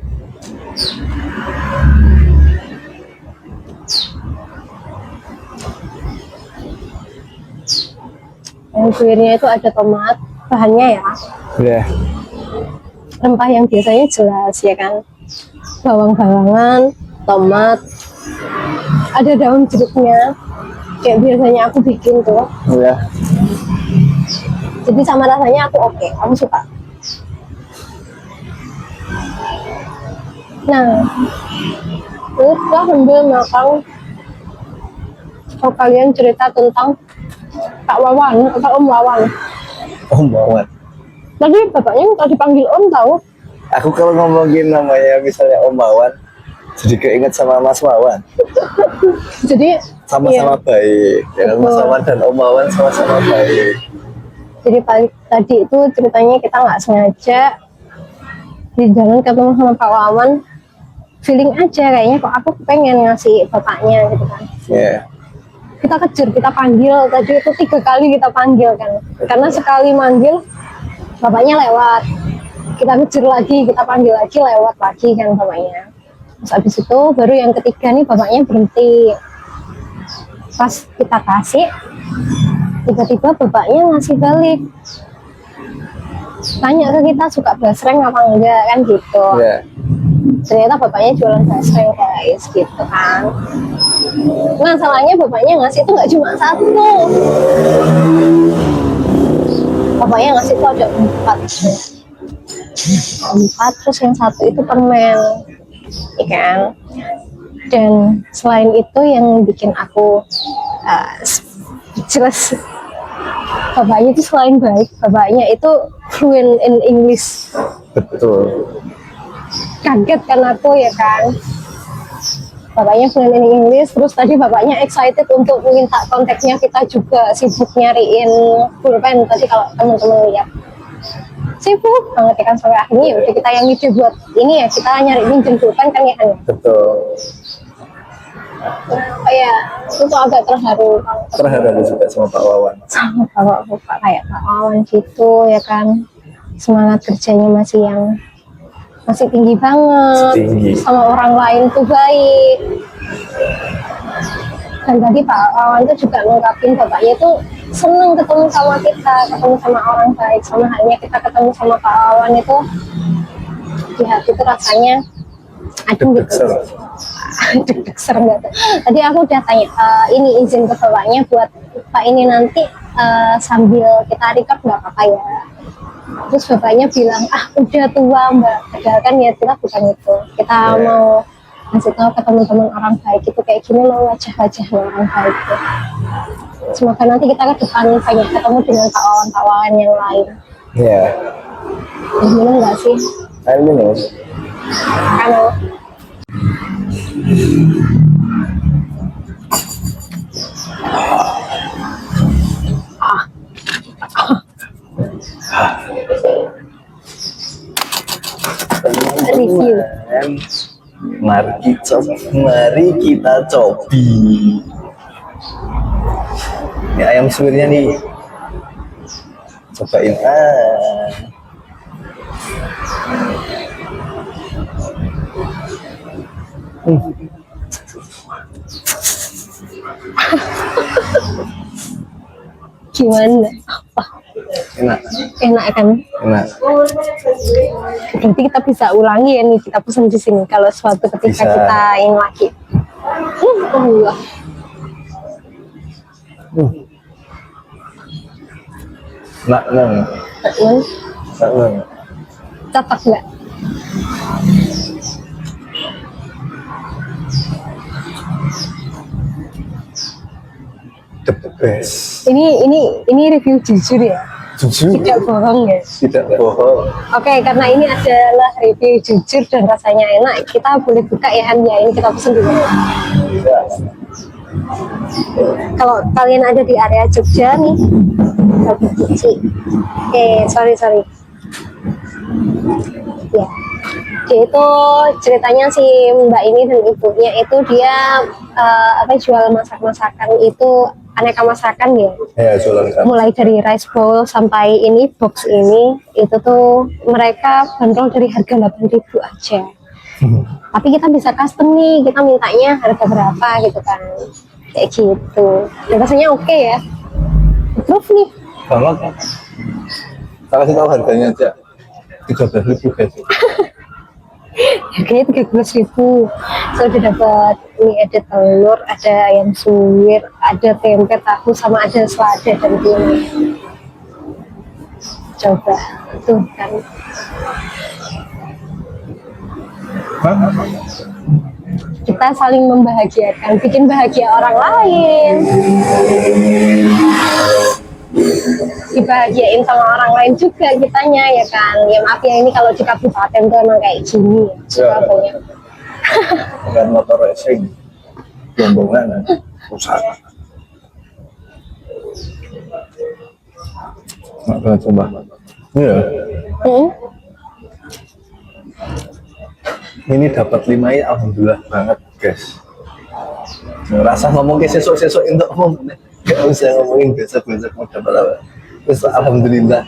[SPEAKER 2] Yang suwirnya itu ada tomat, bahannya ya.
[SPEAKER 1] Ya.
[SPEAKER 2] Rempah yang biasanya jelas ya kan. Bawang-bawangan, tomat, ada daun jeruknya. Kayak biasanya aku bikin tuh.
[SPEAKER 1] Ya.
[SPEAKER 2] Jadi sama rasanya aku oke, aku suka. Nah, kita sambil makan. Kalau kalian cerita tentang Kak Wawan atau Om Wawan.
[SPEAKER 1] Om Wawan.
[SPEAKER 2] Tadi bapaknya minta dipanggil Om tahu.
[SPEAKER 1] Aku kalau ngomongin namanya misalnya Om Wawan, jadi keinget sama Mas Wawan.
[SPEAKER 2] Jadi
[SPEAKER 1] Sama-sama
[SPEAKER 2] iya.
[SPEAKER 1] baik. Ya, kan? Mas
[SPEAKER 2] Betul.
[SPEAKER 1] Wawan dan Om Wawan sama-sama baik.
[SPEAKER 2] Jadi tadi itu ceritanya kita nggak sengaja di jalan ketemu sama Pak Wawan, feeling aja kayaknya kok aku pengen ngasih bapaknya gitu kan.
[SPEAKER 1] Ya.
[SPEAKER 2] Kita kejar, kita panggil, tadi itu 3 kali kita panggil kan, karena sekali manggil bapaknya lewat, kita kejar lagi, kita panggil lagi, lewat lagi kan bapaknya. Terus habis itu baru yang ketiga nih bapaknya berhenti. Pas kita kasih, tiba-tiba bapaknya ngasih balik, tanya ke kita suka basreng apa enggak kan gitu.
[SPEAKER 1] Ya.
[SPEAKER 2] Ternyata bapaknya jualan basreng guys gitu kan. Masalahnya bapaknya ngasih itu nggak cuma 1, bapaknya ngasih itu ada 4, terus yang 1 itu permen, ya kan. Dan selain itu yang bikin aku jelas, bapaknya itu selain baik, bapaknya itu fluent in English.
[SPEAKER 1] Betul.
[SPEAKER 2] Kaget kan aku ya kan, bapaknya fluent in English. Terus tadi bapaknya excited untuk minta kontaknya, kita juga sibuk nyariin pulpen tadi kalau teman-teman lihat, sibuk banget ya kan, sampai akhirnya ya udah kita yang ide buat ini ya, kita nyari minjem pulpen kan ya kan.
[SPEAKER 1] Betul.
[SPEAKER 2] Ya itu tuh agak terharu
[SPEAKER 1] Terharu juga sama Pak Wawan.
[SPEAKER 2] sama bapak kayak Pak Wawan gitu ya kan, semangat kerjanya masih tinggi banget,
[SPEAKER 1] Tinggi.
[SPEAKER 2] sama orang lain tuh baik. Dan tadi Pak Wawan tuh juga ngungkapin bapaknya tuh seneng ketemu sama kita, ketemu sama orang baik, sama halnya kita ketemu sama Pak Wawan itu di hati tuh rasanya aduh gitu. Deg-deg serem gitu. Tadi aku udah tanya, ini izin ke bapaknya buat Pak ini nanti sambil kita record nggak apa-apa ya. Terus bapaknya bilang, udah tua mbak, padahal kan ya kita bukan itu, kita mau ngasih tahu ke teman-teman orang baik itu kayak gini loh wajah-wajah orang baik itu. Semoga nanti kita ke depan banyak ketemu dengan Pak Wawan yang lain.
[SPEAKER 1] Ya.
[SPEAKER 2] Minum nggak sih?
[SPEAKER 1] Ayo minum.
[SPEAKER 2] Kalau review.
[SPEAKER 1] Mari kita cobi. Ini ayam suwirnya nih. Cobain.
[SPEAKER 2] Gimana?
[SPEAKER 1] Enak.
[SPEAKER 2] Enak kan?
[SPEAKER 1] Enak.
[SPEAKER 2] Berarti kita bisa ulangi ya nih, kita pesan di sini kalau suatu ketika
[SPEAKER 1] Bisa.
[SPEAKER 2] kita ingin lagi. Alhamdulillah.
[SPEAKER 1] Nak nang, nak nang.
[SPEAKER 2] Cocok nggak?
[SPEAKER 1] The best.
[SPEAKER 2] Ini review jujur ya,
[SPEAKER 1] Jujur,
[SPEAKER 2] tidak bohong ya.
[SPEAKER 1] tidak bohong.
[SPEAKER 2] Oke, karena ini adalah review jujur dan rasanya enak, kita boleh buka ya Han ya. Ini kita pesen dulu.
[SPEAKER 1] Ya.
[SPEAKER 2] Kalau kalian ada di area Jogja nih, Kopi Cici. Sorry. Ya, dia itu ceritanya si Mbak ini dan ibunya itu dia jual masakan itu aneka masakan ya.
[SPEAKER 1] Ya, jualan kan.
[SPEAKER 2] Mulai dari rice bowl sampai ini box ini itu tuh mereka bandrol dari harga 8.000 aja. Tapi kita bisa custom nih, kita mintanya harga berapa gitu kan, kayak gitu. Dan rasanya oke ya, approve nih.
[SPEAKER 1] Banget. Saya kasih tahu harganya aja. 13.000 guys.
[SPEAKER 2] Harganya 13.000. So udah dapat mie, ada telur, ada ayam suwir, ada tempe tahu, sama ada selada dan timun. Coba tuh kan. Kita saling membahagiakan, bikin bahagia orang lain, dibahagiain sama orang lain juga kitanya ya kan. Ya maaf ya, ini kalau di kabupaten tuh emang kayak gini ya, Surabaya.
[SPEAKER 1] Dengan motor racing, rombongan, usaha. Nggak coba. Iya. Ini dapat 5 ya, alhamdulillah banget guys. Ngerasa ngomong ke sesok-sesok untuk ngomong, gak usah ngomongin besok-besok mau dapat apa. Terus alhamdulillah,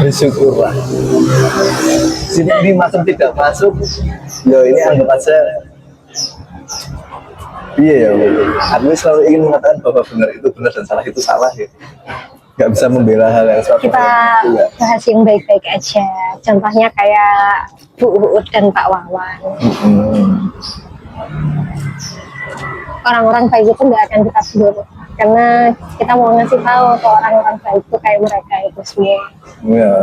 [SPEAKER 1] bersyukurlah. Sini ini masuk tidak masuk, ya ini anggap aja. Iya ya, aku selalu ingin mengatakan bahwa benar itu benar dan salah itu salah ya. Gak bisa membela hal yang suatu.
[SPEAKER 2] Kita bahas yang baik-baik aja. Contohnya kayak Bu Uut dan Pak Wawan. Orang-orang baik itu nggak akan kita sebut, karena kita mau ngasih tahu ke orang-orang baik itu kayak mereka itu semua.
[SPEAKER 1] Iya.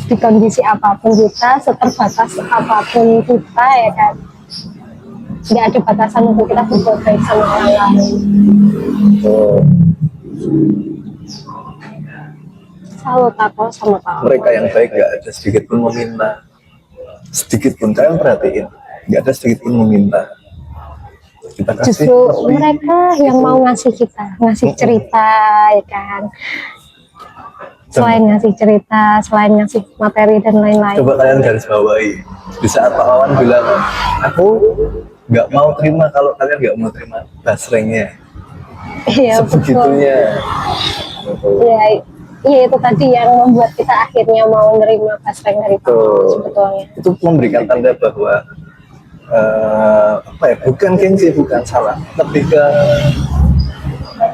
[SPEAKER 2] Di kondisi apapun kita, seterbatas apapun kita ya kan, nggak ada batasan untuk kita berbuat baik sama orang lain.
[SPEAKER 1] Oh,
[SPEAKER 2] Selalu takut sama kamu.
[SPEAKER 1] mereka yang baik gak ada sedikit pun meminta, sedikit pun kalian perhatiin, gak ada sedikit pun meminta. Kita kasih.
[SPEAKER 2] Justru mereka yang mau ngasih kita, ngasih cerita ya kan. Selain ngasih cerita, selain ngasih materi dan lain-lain.
[SPEAKER 1] Coba kalian garis bawahi. Di saat Pak Wawan bilang, aku nggak mau terima kalau kalian nggak mau terima basrengnya.
[SPEAKER 2] Iya, betul.
[SPEAKER 1] Sebegitunya.
[SPEAKER 2] Iya itu tadi yang membuat kita akhirnya mau menerima basreng dari Pak Wawan sebetulnya.
[SPEAKER 1] Itu memberikan tanda bahwa bukan gengsi, bukan salah, lebih ke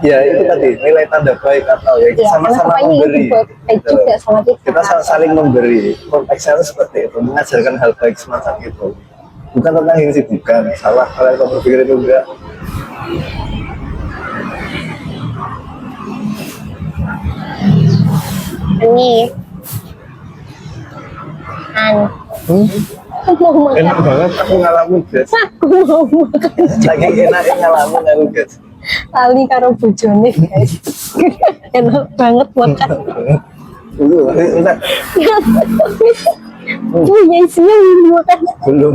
[SPEAKER 1] ya itu tadi nilai tanda baik atau ya
[SPEAKER 2] Iya,
[SPEAKER 1] sama-sama
[SPEAKER 2] karena
[SPEAKER 1] memberi.
[SPEAKER 2] itu baik juga sama kita.
[SPEAKER 1] Kita saling memberi, konteksnya seperti itu, mengajarkan hal baik semacam itu. Bukan tentang gengsi, bukan salah. Kalian kalau berpikir itu enggak.
[SPEAKER 2] Ini aku mau makan.
[SPEAKER 1] Enak banget, aku ngalamin guys.
[SPEAKER 2] Aku mau makan.
[SPEAKER 1] Saking enaknya ngalamin aku guys.
[SPEAKER 2] Lali karo bojone guys. Enak banget makan.
[SPEAKER 1] Enggak,
[SPEAKER 2] Punya isinya ini makan.
[SPEAKER 1] belum.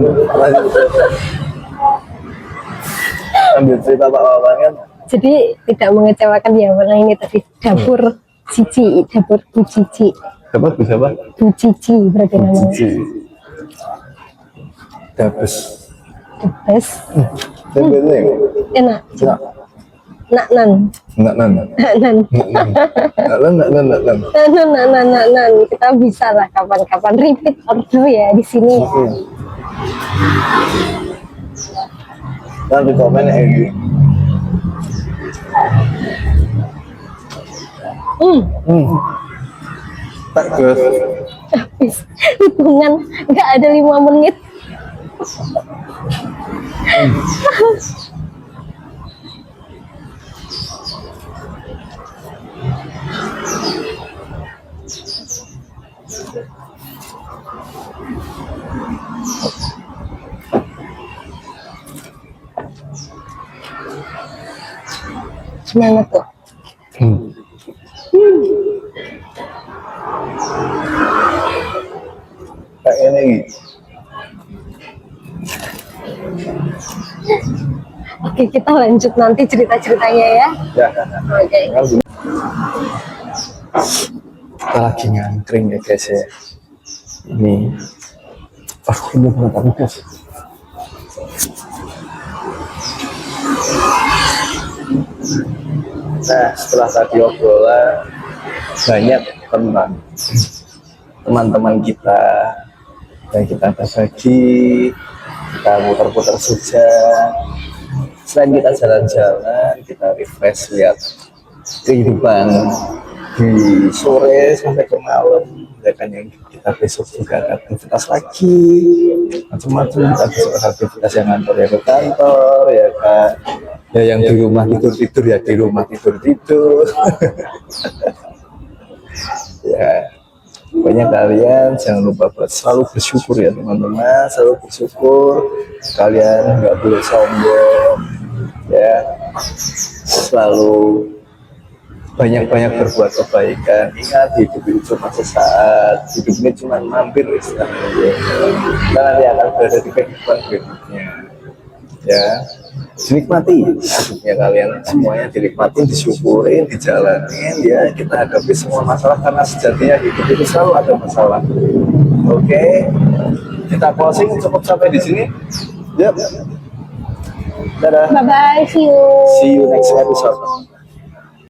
[SPEAKER 1] Ambil cerita Pak Wawan kan.
[SPEAKER 2] Jadi tidak mengecewakan ya, karena ini tadi dapur Cici, dapur Bu Cici.
[SPEAKER 1] Dapat bisa apa?
[SPEAKER 2] Bu Cici berarti namanya.
[SPEAKER 1] Cici. Dapes.
[SPEAKER 2] The best.
[SPEAKER 1] Tempe
[SPEAKER 2] Enak.
[SPEAKER 1] Enak.
[SPEAKER 2] Nak nan.
[SPEAKER 1] Nak nan.
[SPEAKER 2] Nak nan.
[SPEAKER 1] Nak nan.
[SPEAKER 2] Kita bisa lah kapan-kapan repeat order ya di sini ya.
[SPEAKER 1] Nanti komen ini. Tak gus.
[SPEAKER 2] habis hitungan nggak ada 5 menit. Gimana tuh?
[SPEAKER 1] Kayak ini.
[SPEAKER 2] Oke, kita lanjut nanti cerita-ceritanya ya.
[SPEAKER 1] Ya.
[SPEAKER 2] Oke.
[SPEAKER 1] Kita lagi ngantring ya guys ya. Ini. Ini benar guys. Nah, setelah tadi obrolan banyak teman-teman kita yang kita berbagi, kita muter-muter saja. Selain kita jalan-jalan, kita refresh lihat kehidupan di sore sampai ke malam, ya kan, yang kita besok juga ada aktivitas lagi macam-macam. Kita besok ada aktivitas yang kantor ya ke kantor, ya kan, ya yang di rumah tidur ya di rumah tidur ya. Pokoknya kalian jangan lupa buat selalu bersyukur ya teman-teman, selalu bersyukur. Kalian nggak boleh sombong ya, selalu banyak-banyak berbuat kebaikan. Ingat, hidup itu cuma sesaat, hidup ini cuma mampir istilahnya ya. Kita nanti akan berada di kehidupan berikutnya ya. Dinikmati hidupnya kalian, semuanya dinikmatin, disyukurin, dijalanin ya. Kita hadapi semua masalah karena sejatinya hidup itu selalu ada masalah. Oke, kita closing cukup sampai di sini. Yep. Dadah.
[SPEAKER 2] Bye bye, see you.
[SPEAKER 1] See you next episode.